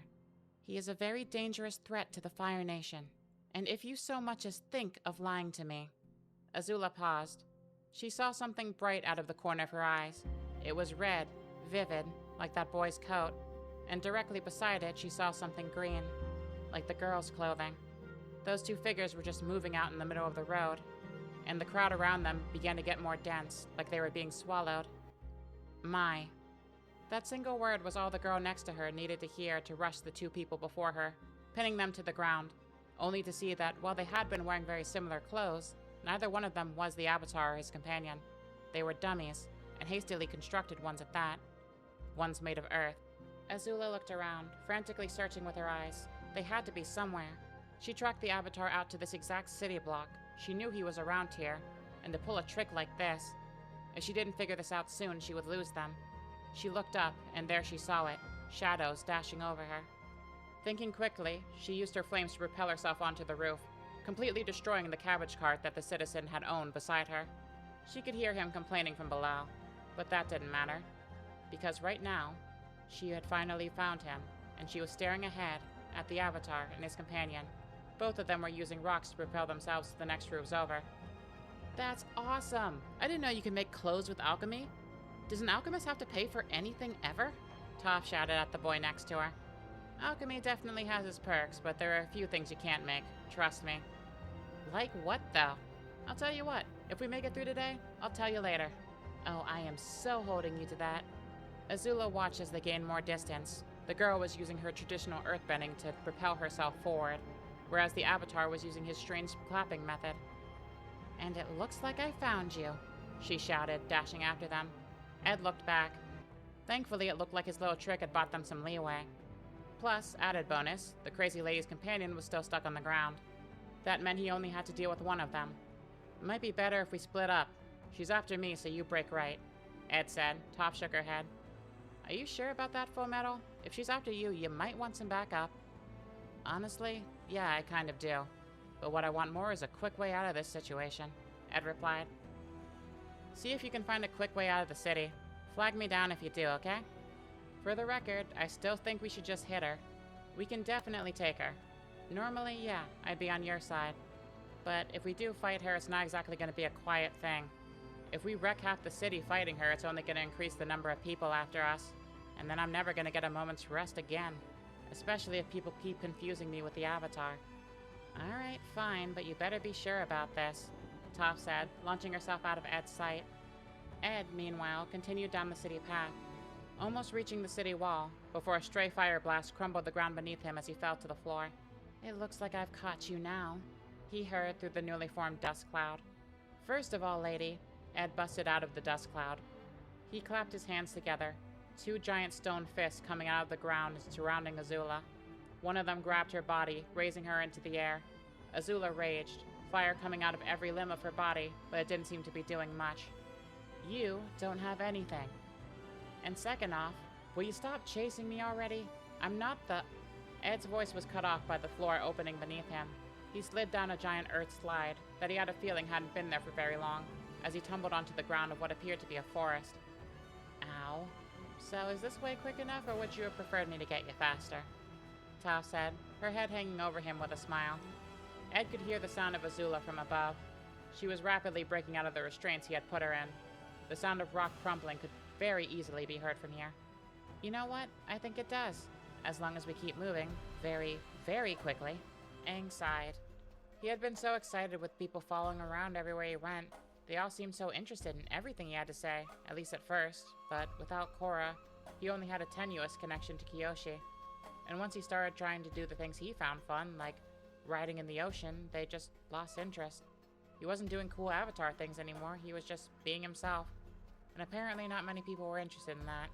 He is a very dangerous threat to the Fire Nation, and if you so much as think of lying to me... Azula paused. She saw something bright out of the corner of her eyes. It was red, vivid, like that boy's coat, and directly beside it she saw something green, like the girl's clothing. Those two figures were just moving out in the middle of the road, and the crowd around them began to get more dense, like they were being swallowed. My. That single word was all the girl next to her needed to hear to rush the two people before her, pinning them to the ground, only to see that while they had been wearing very similar clothes, neither one of them was the Avatar or his companion. They were dummies, and hastily constructed ones at that. Ones made of earth. Azula looked around, frantically searching with her eyes. They had to be somewhere. She tracked the Avatar out to this exact city block. She knew he was around here, and to pull a trick like this, if she didn't figure this out soon, she would lose them. She looked up, and there she saw it, shadows dashing over her. Thinking quickly, she used her flames to propel herself onto the roof, completely destroying the cabbage cart that the citizen had owned beside her. She could hear him complaining from below, but that didn't matter, because right now, she had finally found him, and she was staring ahead at the Avatar and his companion. Both of them were using rocks to propel themselves to the next roofs over. That's awesome! I didn't know you could make clothes with alchemy. Does an alchemist have to pay for anything ever? Toph shouted at the boy next to her. Alchemy definitely has its perks, but there are a few things you can't make. Trust me. Like what, though? I'll tell you what. If we make it through today, I'll tell you later. Oh, I am so holding you to that. Azula watched as they gained more distance. The girl was using her traditional earthbending to propel herself forward, whereas the Avatar was using his strange clapping method. And it looks like I found you, she shouted, dashing after them. Ed looked back. Thankfully, it looked like his little trick had bought them some leeway. Plus, added bonus, the crazy lady's companion was still stuck on the ground. That meant he only had to deal with one of them. It might be better if we split up. She's after me, so you break right, Ed said. Toph shook her head. Are you sure about that, Full Metal? If she's after you, you might want some backup. Honestly, yeah, I kind of do. But what I want more is a quick way out of this situation, Ed replied. See if you can find a quick way out of the city. Flag me down if you do, okay? For the record, I still think we should just hit her. We can definitely take her. Normally, yeah, I'd be on your side. But if we do fight her, it's not exactly going to be a quiet thing. If we wreck half the city fighting her, it's only going to increase the number of people after us. And then I'm never going to get a moment's rest again. Especially if people keep confusing me with the Avatar. Alright, fine, but you better be sure about this, Toph said, launching herself out of Ed's sight. Ed, meanwhile, continued down the city path, almost reaching the city wall, before a stray fire blast crumbled the ground beneath him as he fell to the floor. It looks like I've caught you now, he heard through the newly formed dust cloud. First of all, lady, Ed busted out of the dust cloud. He clapped his hands together, two giant stone fists coming out of the ground surrounding Azula. One of them grabbed her body, raising her into the air. Azula raged, fire coming out of every limb of her body, but it didn't seem to be doing much. You don't have anything. And second off, will you stop chasing me already? I'm not the... Ed's voice was cut off by the floor opening beneath him. He slid down a giant earth slide that he had a feeling hadn't been there for very long, as he tumbled onto the ground of what appeared to be a forest. Ow. So is this way quick enough, or would you have preferred me to get you faster? Toph said, her head hanging over him with a smile. Ed could hear the sound of Azula from above. She was rapidly breaking out of the restraints he had put her in. The sound of rock crumpling could very easily be heard from here. You know what? I think it does. As long as we keep moving, very, very quickly. Aang sighed. He had been so excited with people following around everywhere he went. They all seemed so interested in everything he had to say, at least at first. But without Korra, he only had a tenuous connection to Kyoshi. And once he started trying to do the things he found fun, like riding in the ocean, they just lost interest. He wasn't doing cool avatar things anymore, he was just being himself. And apparently not many people were interested in that.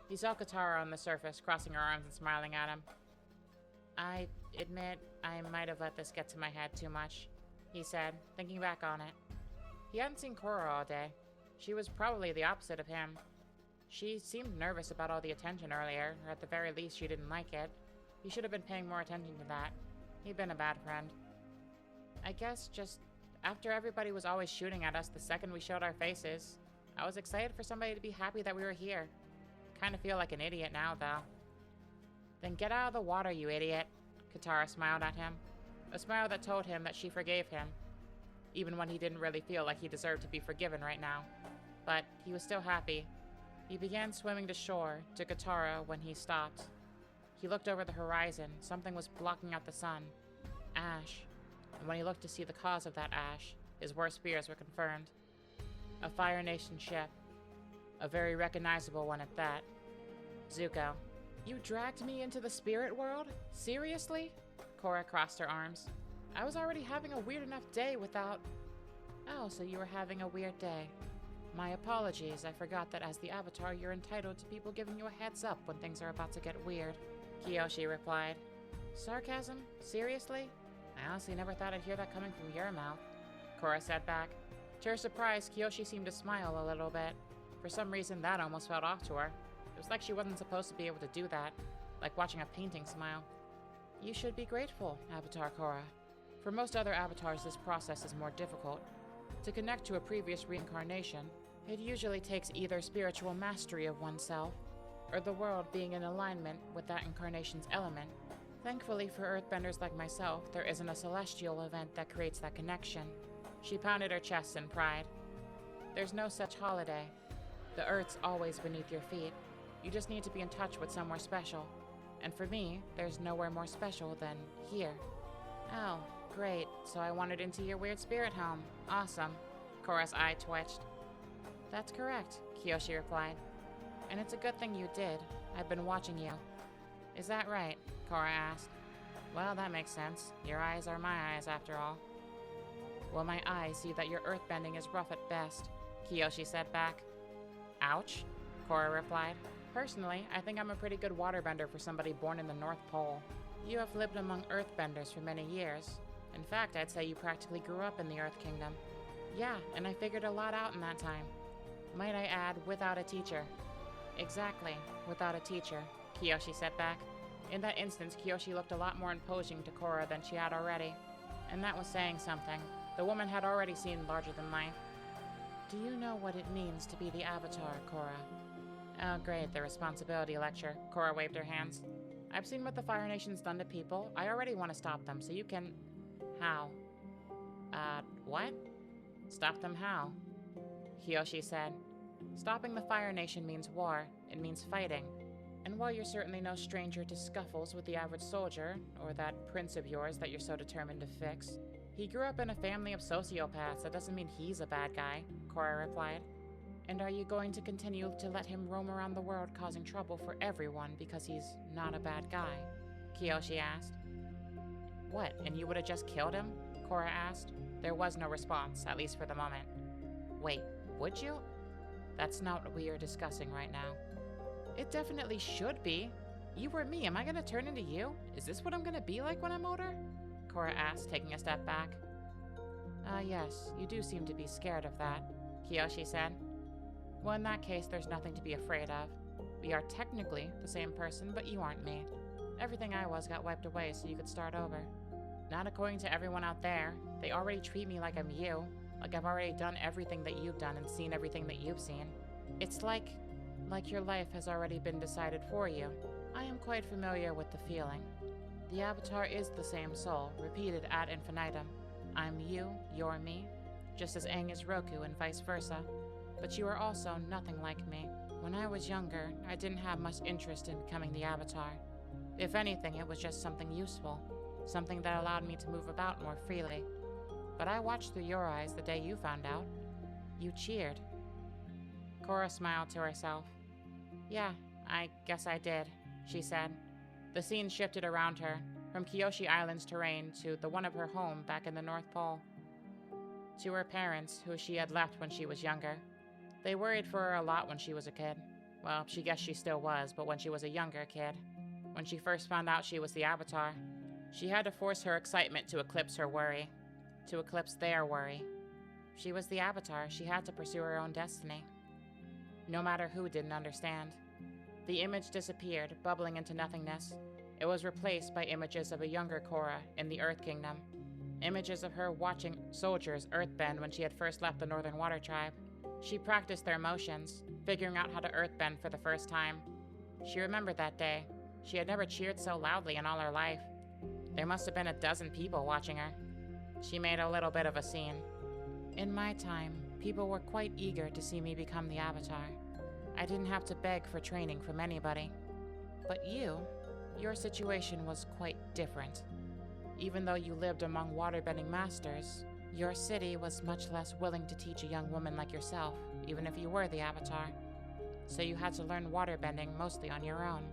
He saw Katara on the surface, crossing her arms and smiling at him. I admit I might have let this get to my head too much, he said, thinking back on it. He hadn't seen Korra all day. She was probably the opposite of him. She seemed nervous about all the attention earlier, or at the very least she didn't like it. He should have been paying more attention to that. He'd been a bad friend. I guess just after everybody was always shooting at us the second we showed our faces, I was excited for somebody to be happy that we were here. Kinda feel like an idiot now, though. Then get out of the water, you idiot, Katara smiled at him. A smile that told him that she forgave him, even when he didn't really feel like he deserved to be forgiven right now. But he was still happy. He began swimming to shore, to Katara, when he stopped. He looked over the horizon. Something was blocking out the sun. Ash. And when he looked to see the cause of that ash, his worst fears were confirmed. A Fire Nation ship. A very recognizable one at that. Zuko. You dragged me into the spirit world? Seriously? Korra crossed her arms. I was already having a weird enough day without... Oh, so you were having a weird day. My apologies, I forgot that as the Avatar you're entitled to people giving you a heads up when things are about to get weird. Kyoshi replied. Sarcasm? Seriously? I honestly never thought I'd hear that coming from your mouth. Korra said back. To her surprise, Kyoshi seemed to smile a little bit. For some reason, that almost felt off to her. It was like she wasn't supposed to be able to do that, like watching a painting smile. You should be grateful, Avatar Korra. For most other avatars, this process is more difficult. To connect to a previous reincarnation, it usually takes either spiritual mastery of oneself, or the world being in alignment with that incarnation's element. Thankfully for earthbenders like myself, there isn't a celestial event that creates that connection. She pounded her chest in pride. There's no such holiday. The Earth's always beneath your feet. You just need to be in touch with somewhere special. And for me, there's nowhere more special than here. Oh, great. So I wandered into your weird spirit home. Awesome. Korra's eye twitched. That's correct, Kyoshi replied. And it's a good thing you did. I've been watching you. Is that right? Korra asked. Well, that makes sense. Your eyes are my eyes, after all. Well, my eyes see that your earthbending is rough at best, Kyoshi said back. Ouch, Korra replied. Personally, I think I'm a pretty good waterbender for somebody born in the North Pole. You have lived among earthbenders for many years. In fact, I'd say you practically grew up in the Earth Kingdom. Yeah, and I figured a lot out in that time. Might I add, without a teacher. Exactly, without a teacher, Kyoshi said back. In that instance, Kyoshi looked a lot more imposing to Korra than she had already. And that was saying something. The woman had already seemed larger than life. Do you know what it means to be the Avatar, Korra? Oh great, the responsibility lecture. Korra waved her hands. I've seen what the Fire Nation's done to people. I already want to stop them, so you can... How? What? Stop them how? Kyoshi said. Stopping the Fire Nation means war. It means fighting. And while you're certainly no stranger to scuffles with the average soldier, or that prince of yours that you're so determined to fix, he grew up in a family of sociopaths. That doesn't mean he's a bad guy, Korra replied. And are you going to continue to let him roam around the world causing trouble for everyone because he's not a bad guy? Kyoshi asked. What, and you would have just killed him? Korra asked. There was no response, at least for the moment. Wait, would you? That's not what we are discussing right now. It definitely should be. You or me, am I gonna turn into you? Is this what I'm gonna be like when I'm older? Korra asked, taking a step back. Yes, you do seem to be scared of that, Kyoshi said. Well, in that case, there's nothing to be afraid of. We are technically the same person, but you aren't me. Everything I was got wiped away so you could start over. Not according to everyone out there. They already treat me like I'm you. Like I've already done everything that you've done and seen everything that you've seen. It's like your life has already been decided for you. I am quite familiar with the feeling. The Avatar is the same soul, repeated ad infinitum. I'm you, you're me, just as Aang is Roku and vice versa. But you are also nothing like me. When I was younger, I didn't have much interest in becoming the Avatar. If anything, it was just something useful, something that allowed me to move about more freely. But I watched through your eyes the day you found out. You cheered. Korra smiled to herself. Yeah, I guess I did, she said. The scene shifted around her, from Kyoshi Island's terrain to the one of her home back in the North Pole. To her parents, who she had left when she was younger. They worried for her a lot when she was a kid. Well, she guessed she still was, but when she was a younger kid. When she first found out she was the Avatar, she had to force her excitement to eclipse her worry. To eclipse their worry. She was the Avatar, she had to pursue her own destiny. No matter who didn't understand. The image disappeared, bubbling into nothingness. It was replaced by images of a younger Korra in the Earth Kingdom. Images of her watching soldiers earthbend when she had first left the Northern Water Tribe. She practiced their motions, figuring out how to earthbend for the first time. She remembered that day. She had never cheered so loudly in all her life. There must have been a dozen people watching her. She made a little bit of a scene. In my time, people were quite eager to see me become the Avatar. I didn't have to beg for training from anybody. But your situation was quite different. Even though you lived among waterbending masters, your city was much less willing to teach a young woman like yourself, even if you were the Avatar. So you had to learn waterbending mostly on your own.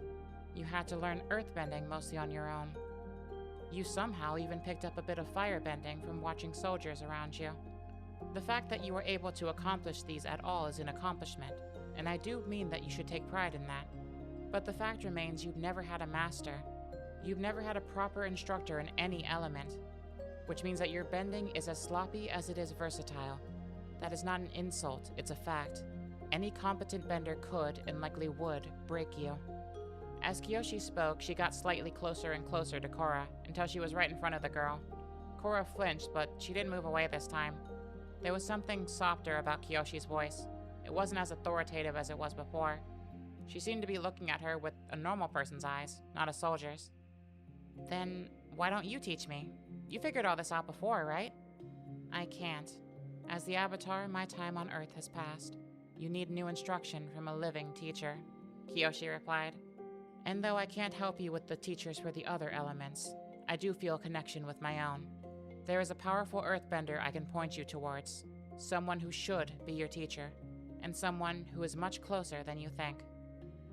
You had to learn earthbending mostly on your own. You somehow even picked up a bit of firebending from watching soldiers around you. The fact that you were able to accomplish these at all is an accomplishment, and I do mean that you should take pride in that. But the fact remains you've never had a master. You've never had a proper instructor in any element, which means that your bending is as sloppy as it is versatile. That is not an insult, it's a fact. Any competent bender could, and likely would, break you. As Kyoshi spoke, she got slightly closer and closer to Korra, until she was right in front of the girl. Korra flinched, but she didn't move away this time. There was something softer about Kyoshi's voice. It wasn't as authoritative as it was before. She seemed to be looking at her with a normal person's eyes, not a soldier's. Then, why don't you teach me? You figured all this out before, right? I can't. As the Avatar, my time on Earth has passed. You need new instruction from a living teacher, Kyoshi replied. And though I can't help you with the teachers for the other elements, I do feel a connection with my own. There is a powerful earthbender I can point you towards, someone who should be your teacher, and someone who is much closer than you think.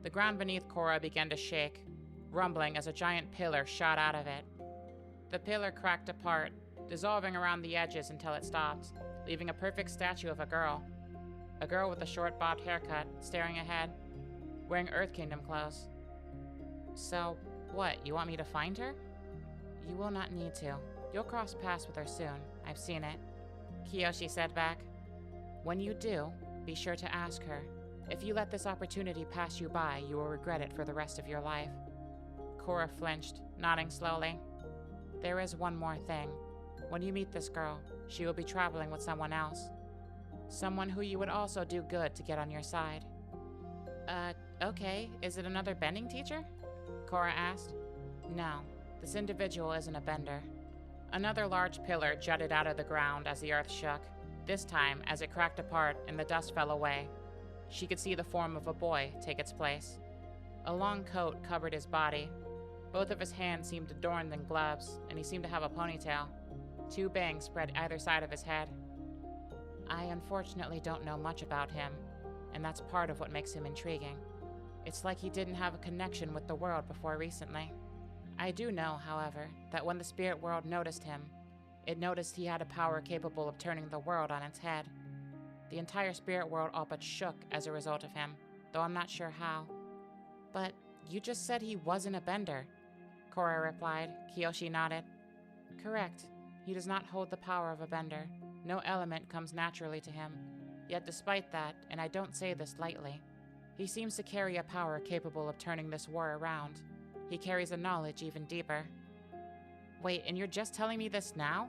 The ground beneath Korra began to shake, rumbling as a giant pillar shot out of it. The pillar cracked apart, dissolving around the edges until it stopped, leaving a perfect statue of a girl. A girl with a short bobbed haircut, staring ahead, wearing Earth Kingdom clothes. So, what, you want me to find her? You will not need to. You'll cross paths with her soon. I've seen it. Kyoshi said back. When you do, be sure to ask her. If you let this opportunity pass you by, you will regret it for the rest of your life. Korra flinched, nodding slowly. There is one more thing. When you meet this girl, she will be traveling with someone else. Someone who you would also do good to get on your side. Okay. Is it another bending teacher? Korra asked. No, this individual isn't a bender. Another large pillar jutted out of the ground as the earth shook, this time as it cracked apart and the dust fell away. She could see the form of a boy take its place. A long coat covered his body. Both of his hands seemed adorned in gloves, and he seemed to have a ponytail. 2 bangs spread either side of his head. I unfortunately don't know much about him, and that's part of what makes him intriguing. It's like he didn't have a connection with the world before recently. I do know, however, that when the spirit world noticed him, it noticed he had a power capable of turning the world on its head. The entire spirit world all but shook as a result of him, though I'm not sure how. But you just said he wasn't a bender, Korra replied. Kyoshi nodded. Correct. He does not hold the power of a bender. No element comes naturally to him. Yet despite that, and I don't say this lightly, he seems to carry a power capable of turning this war around. He carries a knowledge even deeper. Wait, and you're just telling me this now?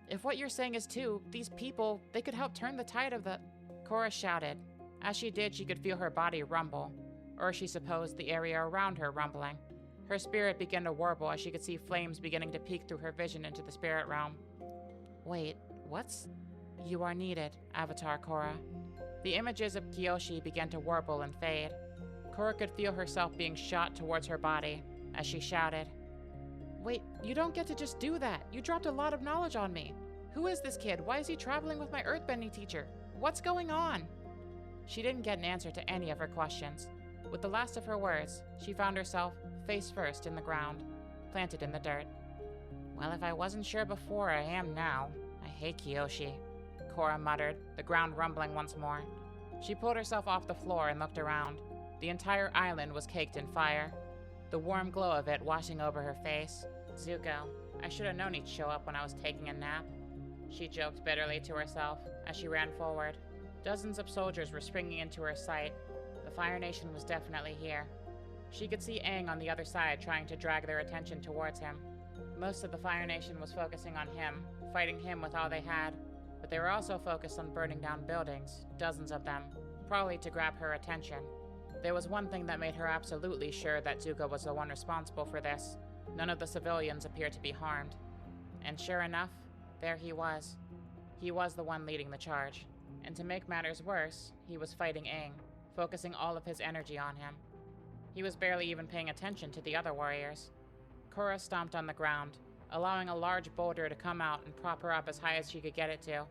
If what you're saying is true, these people, they could help turn the tide of the... Korra shouted. As she did, she could feel her body rumble, or she supposed the area around her rumbling. Her spirit began to warble as she could see flames beginning to peek through her vision into the spirit realm. Wait, what's... You are needed, Avatar Korra. The images of Kyoshi began to warble and fade. Korra could feel herself being shot towards her body as she shouted, Wait, you don't get to just do that. You dropped a lot of knowledge on me. Who is this kid? Why is he traveling with my earthbending teacher? What's going on? She didn't get an answer to any of her questions. With the last of her words, she found herself face first in the ground, planted in the dirt. Well, if I wasn't sure before, I am now. I hate Kyoshi, Korra muttered, the ground rumbling once more. She pulled herself off the floor and looked around. The entire island was caked in fire, the warm glow of it washing over her face. Zuko, I should have known he'd show up when I was taking a nap, she joked bitterly to herself as she ran forward. Dozens of soldiers were springing into her sight. The Fire Nation was definitely here. She could see Aang on the other side trying to drag their attention towards him. Most of the Fire Nation was focusing on him, fighting him with all they had, but they were also focused on burning down buildings, dozens of them, probably to grab her attention. There was one thing that made her absolutely sure that Zuko was the one responsible for this. None of the civilians appeared to be harmed. And sure enough, there he was. He was the one leading the charge. And to make matters worse, he was fighting Aang, focusing all of his energy on him. He was barely even paying attention to the other warriors. Korra stomped on the ground, allowing a large boulder to come out and prop her up as high as she could get it to.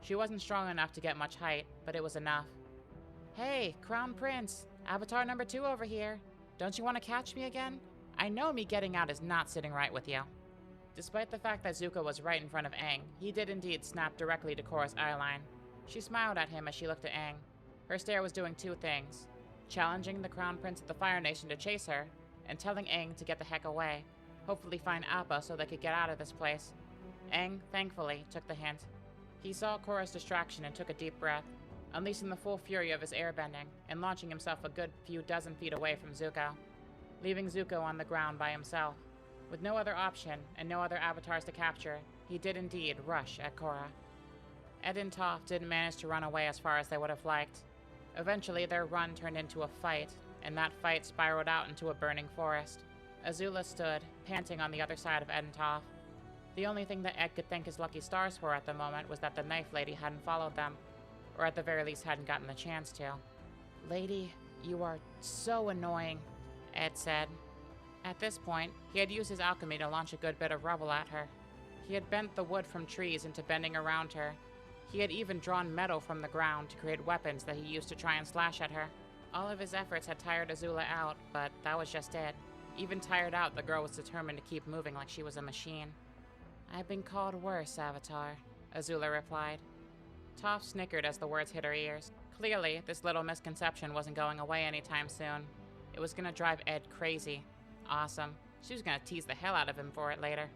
She wasn't strong enough to get much height, but it was enough. Hey, Crown Prince, Avatar number 2 over here. Don't you want to catch me again? I know me getting out is not sitting right with you. Despite the fact that Zuko was right in front of Aang, he did indeed snap directly to Korra's eyeline. She smiled at him as she looked at Aang. Her stare was doing two things: challenging the Crown Prince of the Fire Nation to chase her, and telling Aang to get the heck away, hopefully find Appa so they could get out of this place. Aang, thankfully, took the hint. He saw Korra's distraction and took a deep breath, unleashing the full fury of his airbending and launching himself a good few dozen feet away from Zuko, leaving Zuko on the ground by himself. With no other option and no other avatars to capture, he did indeed rush at Korra. Ed and Toph didn't manage to run away as far as they would have liked. Eventually, their run turned into a fight, and that fight spiraled out into a burning forest. Azula stood, panting on the other side of Ed and Toph. The only thing that Ed could thank his lucky stars for at the moment was that the knife lady hadn't followed them, or at the very least hadn't gotten the chance to. Lady, you are so annoying, Ed said. At this point, he had used his alchemy to launch a good bit of rubble at her. He had bent the wood from trees into bending around her. He had even drawn metal from the ground to create weapons that he used to try and slash at her. All of his efforts had tired Azula out, but that was just it. Even tired out, the girl was determined to keep moving like she was a machine. I've been called worse, Avatar, Azula replied. Toph snickered as the words hit her ears. Clearly, this little misconception wasn't going away anytime soon. It was gonna drive Ed crazy. Awesome. She was gonna tease the hell out of him for it later.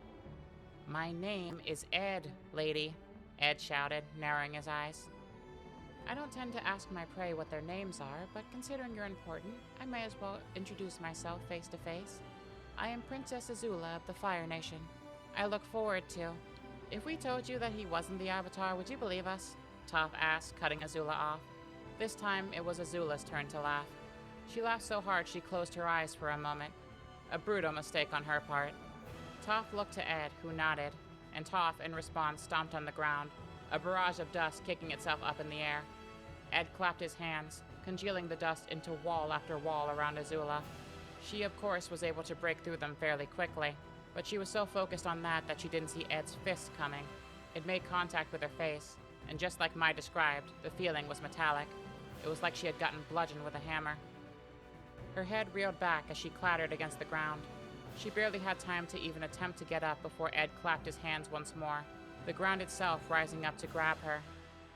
My name is Ed, lady, Ed shouted, narrowing his eyes. I don't tend to ask my prey what their names are, but considering you're important, I may as well introduce myself face to face. I am Princess Azula of the Fire Nation. I look forward to... If we told you that he wasn't the Avatar, would you believe us? Toph asked, cutting Azula off. This time, it was Azula's turn to laugh. She laughed so hard she closed her eyes for a moment. A brutal mistake on her part. Toph looked to Ed, who nodded, and Toph, in response, stomped on the ground, a barrage of dust kicking itself up in the air. Ed clapped his hands, congealing the dust into wall after wall around Azula. She, of course, was able to break through them fairly quickly, but she was so focused on that she didn't see Ed's fist coming. It made contact with her face, and just like Mai described, the feeling was metallic. It was like she had gotten bludgeoned with a hammer. Her head reeled back as she clattered against the ground. She barely had time to even attempt to get up before Ed clapped his hands once more, the ground itself rising up to grab her.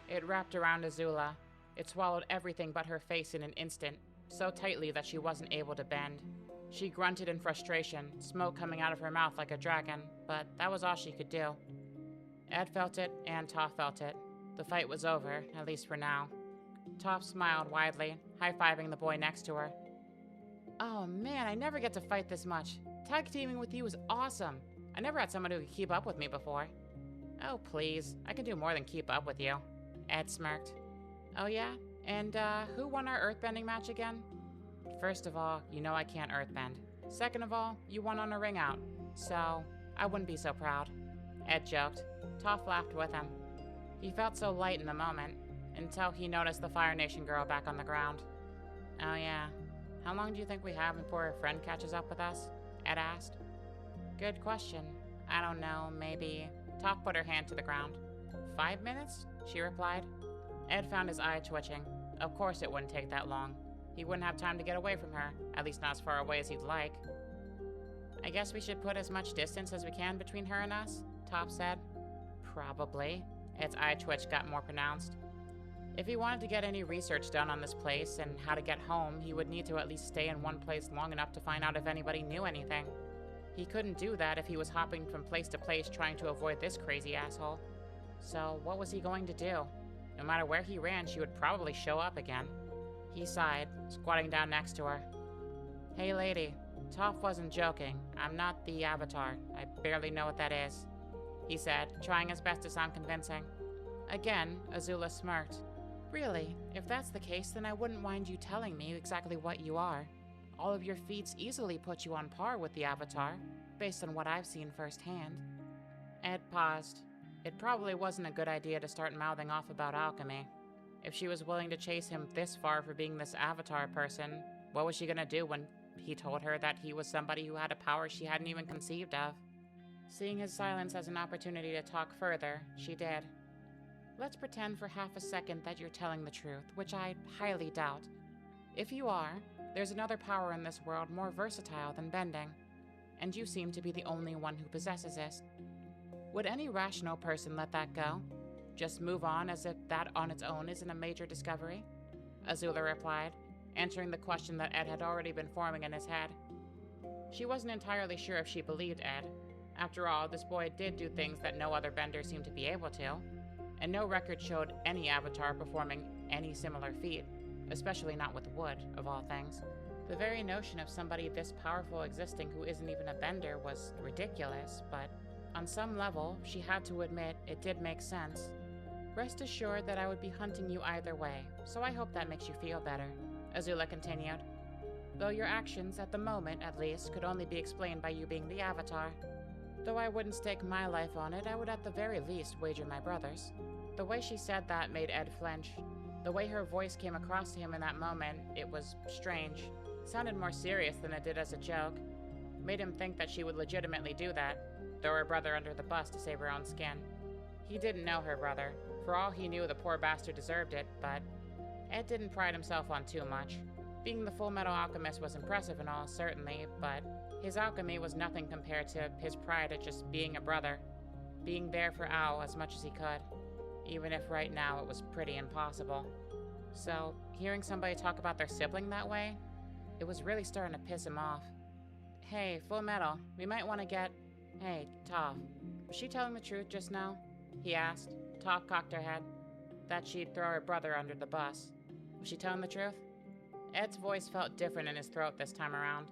It wrapped around Azula. It swallowed everything but her face in an instant, so tightly that she wasn't able to bend. She grunted in frustration, smoke coming out of her mouth like a dragon, but that was all she could do. Ed felt it, and Toph felt it. The fight was over, at least for now. Toph smiled widely, high-fiving the boy next to her. Oh man, I never get to fight this much. Tag teaming with you is awesome. I never had someone who could keep up with me before. Oh please, I can do more than keep up with you, Ed smirked. Oh yeah? And who won our earthbending match again? First of all, you know I can't earthbend. Second of all, you won on a ring out, so I wouldn't be so proud. Ed joked. Toph laughed with him. He felt so light in the moment, until he noticed the Fire Nation girl back on the ground. Oh yeah, how long do you think we have before her friend catches up with us? Ed asked. Good question. I don't know, maybe... Toph put her hand to the ground. 5 minutes? She replied. Ed found his eye twitching. Of course it wouldn't take that long. He wouldn't have time to get away from her, at least not as far away as he'd like. I guess we should put as much distance as we can between her and us, Toph said. Probably. Ed's eye twitch got more pronounced. If he wanted to get any research done on this place and how to get home, he would need to at least stay in one place long enough to find out if anybody knew anything. He couldn't do that if he was hopping from place to place trying to avoid this crazy asshole. So what was he going to do? No matter where he ran, she would probably show up again. He sighed, squatting down next to her. Hey lady, Toph wasn't joking. I'm not the Avatar. I barely know what that is, he said, trying his best to sound convincing. Again, Azula smirked. Really, if that's the case, then I wouldn't mind you telling me exactly what you are. All of your feats easily put you on par with the Avatar, based on what I've seen firsthand. Ed paused. It probably wasn't a good idea to start mouthing off about alchemy. If she was willing to chase him this far for being this Avatar person, what was she gonna do when he told her that he was somebody who had a power she hadn't even conceived of? Seeing his silence as an opportunity to talk further, she did. Let's pretend for half a second that you're telling the truth, which I highly doubt. If you are, there's another power in this world more versatile than bending, and you seem to be the only one who possesses it. Would any rational person let that go? Just move on as if that on its own isn't a major discovery? Azula replied, answering the question that Ed had already been forming in his head. She wasn't entirely sure if she believed Ed. After all, this boy did do things that no other bender seemed to be able to, and no record showed any Avatar performing any similar feat, especially not with wood, of all things. The very notion of somebody this powerful existing who isn't even a bender was ridiculous, but on some level, she had to admit it did make sense. Rest assured that I would be hunting you either way, so I hope that makes you feel better, Azula continued. Though your actions, at the moment at least, could only be explained by you being the Avatar. Though I wouldn't stake my life on it, I would at the very least wager my brother's. The way she said that made Ed flinch. The way her voice came across to him in that moment, it was strange. It sounded more serious than it did as a joke. Made him think that she would legitimately do that, throw her brother under the bus to save her own skin. He didn't know her brother. For all he knew, the poor bastard deserved it, but Ed didn't pride himself on too much. Being the Full Metal Alchemist was impressive and all, certainly, but his alchemy was nothing compared to his pride at just being a brother. Being there for Ao as much as he could, even if right now it was pretty impossible. So, hearing somebody talk about their sibling that way, it was really starting to piss him off. Hey, Full Metal, we might want to get... Hey, Toph, was she telling the truth just now? He asked. Toph cocked her head. That she'd throw her brother under the bus. Was she telling the truth? Ed's voice felt different in his throat this time around.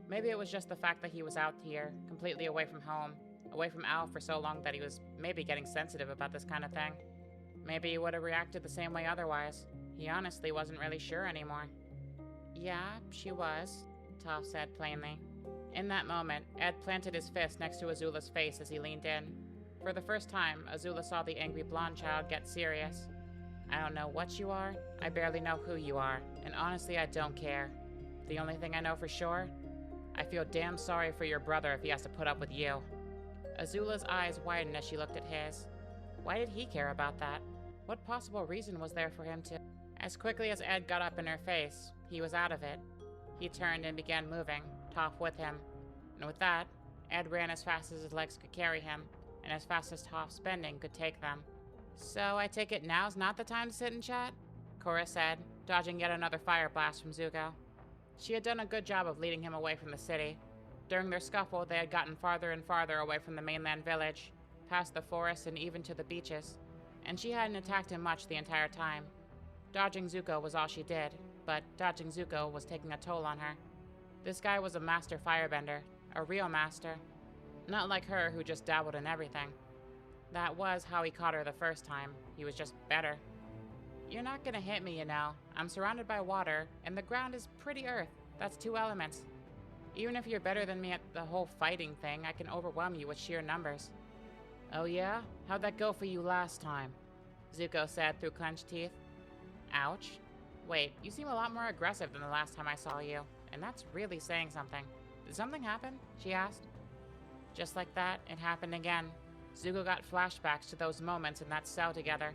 Maybe it was just the fact that he was out here, completely away from home, away from Al for so long that he was maybe getting sensitive about this kind of thing. Maybe he would have reacted the same way otherwise. He honestly wasn't really sure anymore. Yeah, she was, Toph said plainly. In that moment, Ed planted his fist next to Azula's face as he leaned in. For the first time, Azula saw the angry blonde child get serious. I don't know what you are, I barely know who you are, and honestly I don't care. The only thing I know for sure, I feel damn sorry for your brother if he has to put up with you. Azula's eyes widened as she looked at his. Why did he care about that? What possible reason was there for him to... As quickly as Ed got up in her face, he was out of it. He turned and began moving, Toph with him. And with that, Ed ran as fast as his legs could carry him, and as fast as Toph's bending could take them. So I take it now's not the time to sit and chat? Korra said, dodging yet another fire blast from Zuko. She had done a good job of leading him away from the city. During their scuffle, they had gotten farther and farther away from the mainland village, past the forests and even to the beaches, and she hadn't attacked him much the entire time. Dodging Zuko was all she did, but dodging Zuko was taking a toll on her. This guy was a master firebender, a real master. Not like her, who just dabbled in everything. That was how he caught her the first time. He was just better. You're not gonna hit me, you know. I'm surrounded by water, and the ground is pretty earth. That's 2 elements. Even if you're better than me at the whole fighting thing, I can overwhelm you with sheer numbers. Oh yeah? How'd that go for you last time? Zuko said through clenched teeth. Ouch. Wait, you seem a lot more aggressive than the last time I saw you, and that's really saying something. Did something happen? She asked. Just like that, it happened again. Zuko got flashbacks to those moments in that cell together.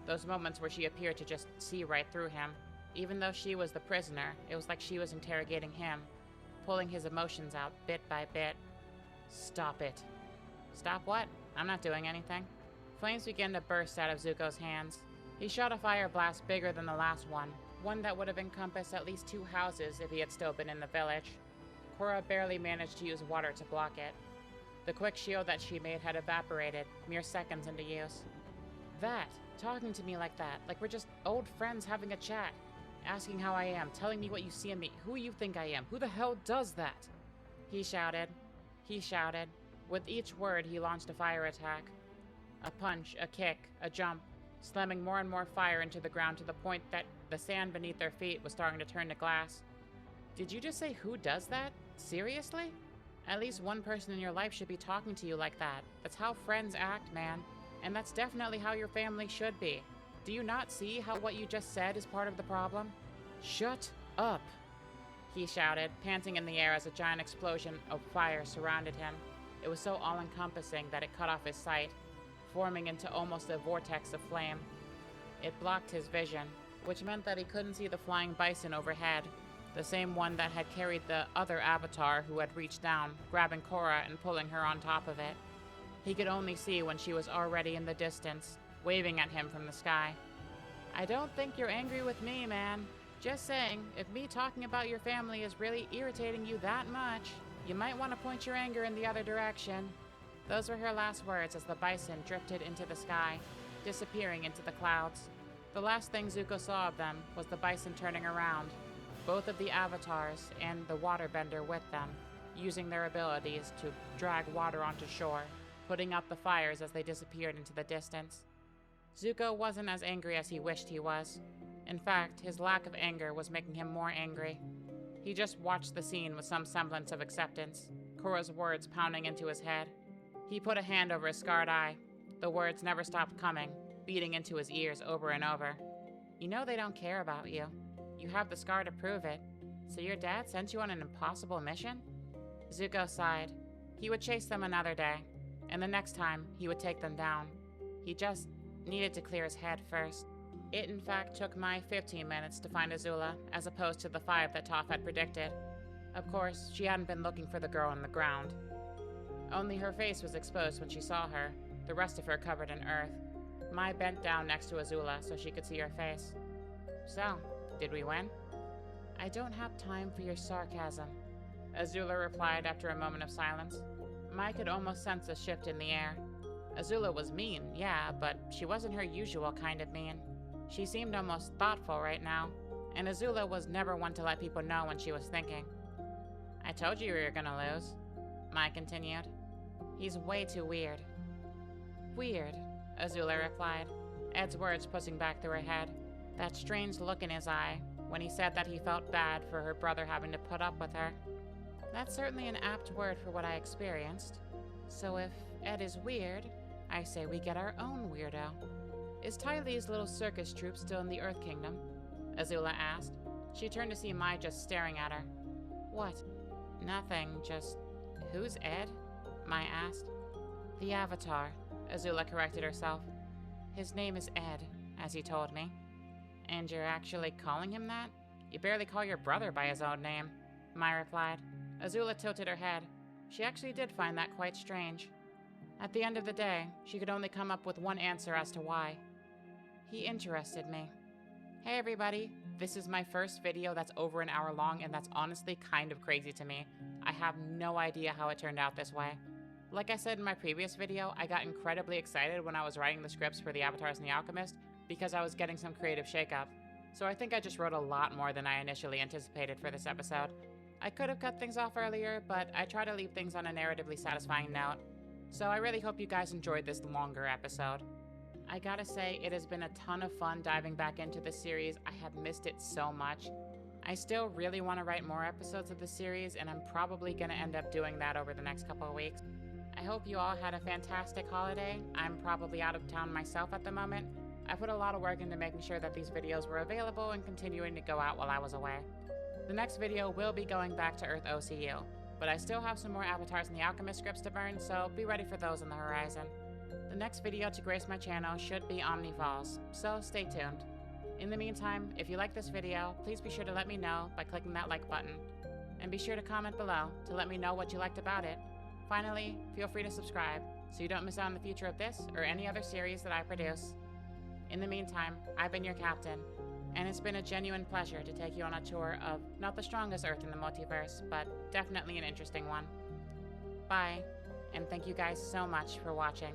Those moments where she appeared to just see right through him. Even though she was the prisoner, it was like she was interrogating him, pulling his emotions out bit by bit. Stop it. Stop what? I'm not doing anything. Flames began to burst out of Zuko's hands. He shot a fire blast bigger than the last one that would have encompassed at least 2 houses if he had still been in the village. Korra barely managed to use water to block it. The quick shield that she made had evaporated, mere seconds into use. Talking to me like that, like we're just old friends having a chat, asking how I am, telling me what you see in me, who you think I am, who the hell does that? He shouted. With each word, he launched a fire attack. A punch, a kick, a jump, slamming more and more fire into the ground to the point that the sand beneath their feet was starting to turn to glass. Did you just say who does that? Seriously? At least one person in your life should be talking to you like that. That's how friends act, man. And that's definitely how your family should be. Do you not see how what you just said is part of the problem? Shut up, he shouted, panting in the air as a giant explosion of fire surrounded him. It was so all-encompassing that it cut off his sight, forming into almost a vortex of flame. It blocked his vision, which meant that he couldn't see the flying bison overhead, the same one that had carried the other avatar who had reached down, grabbing Korra and pulling her on top of it. He could only see when she was already in the distance, waving at him from the sky. I don't think you're angry with me, man. Just saying, if me talking about your family is really irritating you that much, you might want to point your anger in the other direction. Those were her last words as the bison drifted into the sky, disappearing into the clouds. The last thing Zuko saw of them was the bison turning around, both of the avatars and the waterbender with them, using their abilities to drag water onto shore, putting out the fires as they disappeared into the distance. Zuko wasn't as angry as he wished he was. In fact, his lack of anger was making him more angry. He just watched the scene with some semblance of acceptance, Korra's words pounding into his head. He put a hand over his scarred eye. The words never stopped coming, beating into his ears over and over. You know they don't care about you. You have the scar to prove it. So your dad sent you on an impossible mission? Zuko sighed. He would chase them another day, and the next time he would take them down. He just needed to clear his head first. It in fact took my 15 minutes to find Azula, as opposed to the 5 that Toph had predicted. Of course, she hadn't been looking for the girl on the ground. Only her face was exposed when she saw her, the rest of her covered in earth. Mai bent down next to Azula so she could see her face. So, did we win? I don't have time for your sarcasm, Azula replied after a moment of silence. Mai could almost sense a shift in the air. Azula was mean, yeah, but she wasn't her usual kind of mean. She seemed almost thoughtful right now, and Azula was never one to let people know when she was thinking. I told you we were gonna lose, Mai continued. He's way too weird. Weird, Azula replied, Ed's words pushing back through her head. That strange look in his eye when he said that he felt bad for her brother having to put up with her. That's certainly an apt word for what I experienced. So if Ed is weird, I say we get our own weirdo. Is Ty Lee's little circus troupe still in the Earth Kingdom? Azula asked. She turned to see Mai just staring at her. What? Nothing, just... Who's Ed? Mai asked. The Avatar, Azula corrected herself. His name is Ed, as he told me. And you're actually calling him that? You barely call your brother by his own name, Mai replied. Azula tilted her head. She actually did find that quite strange. At the end of the day, she could only come up with one answer as to why. He interested me. Hey everybody, this is my first video that's over an hour long, and that's honestly kind of crazy to me. I have no idea how it turned out this way. Like I said in my previous video, I got incredibly excited when I was writing the scripts for the Avatars and the Alchemist because I was getting some creative shakeup. So I think I just wrote a lot more than I initially anticipated for this episode. I could have cut things off earlier, but I try to leave things on a narratively satisfying note. So I really hope you guys enjoyed this longer episode. I gotta say, it has been a ton of fun diving back into this series. I have missed it so much. I still really want to write more episodes of the series, and I'm probably going to end up doing that over the next couple of weeks. I hope you all had a fantastic holiday. I'm probably out of town myself at the moment. I put a lot of work into making sure that these videos were available and continuing to go out while I was away. The next video will be going back to Earth OCU, but I still have some more avatars in the Alchemist scripts to burn, so be ready for those on the horizon. The next video to grace my channel should be Omni Falls, so stay tuned. In the meantime, if you like this video, please be sure to let me know by clicking that like button. And be sure to comment below to let me know what you liked about it. Finally, feel free to subscribe so you don't miss out on the future of this or any other series that I produce. In the meantime, I've been your captain, and it's been a genuine pleasure to take you on a tour of not the strongest Earth in the multiverse, but definitely an interesting one. Bye, and thank you guys so much for watching.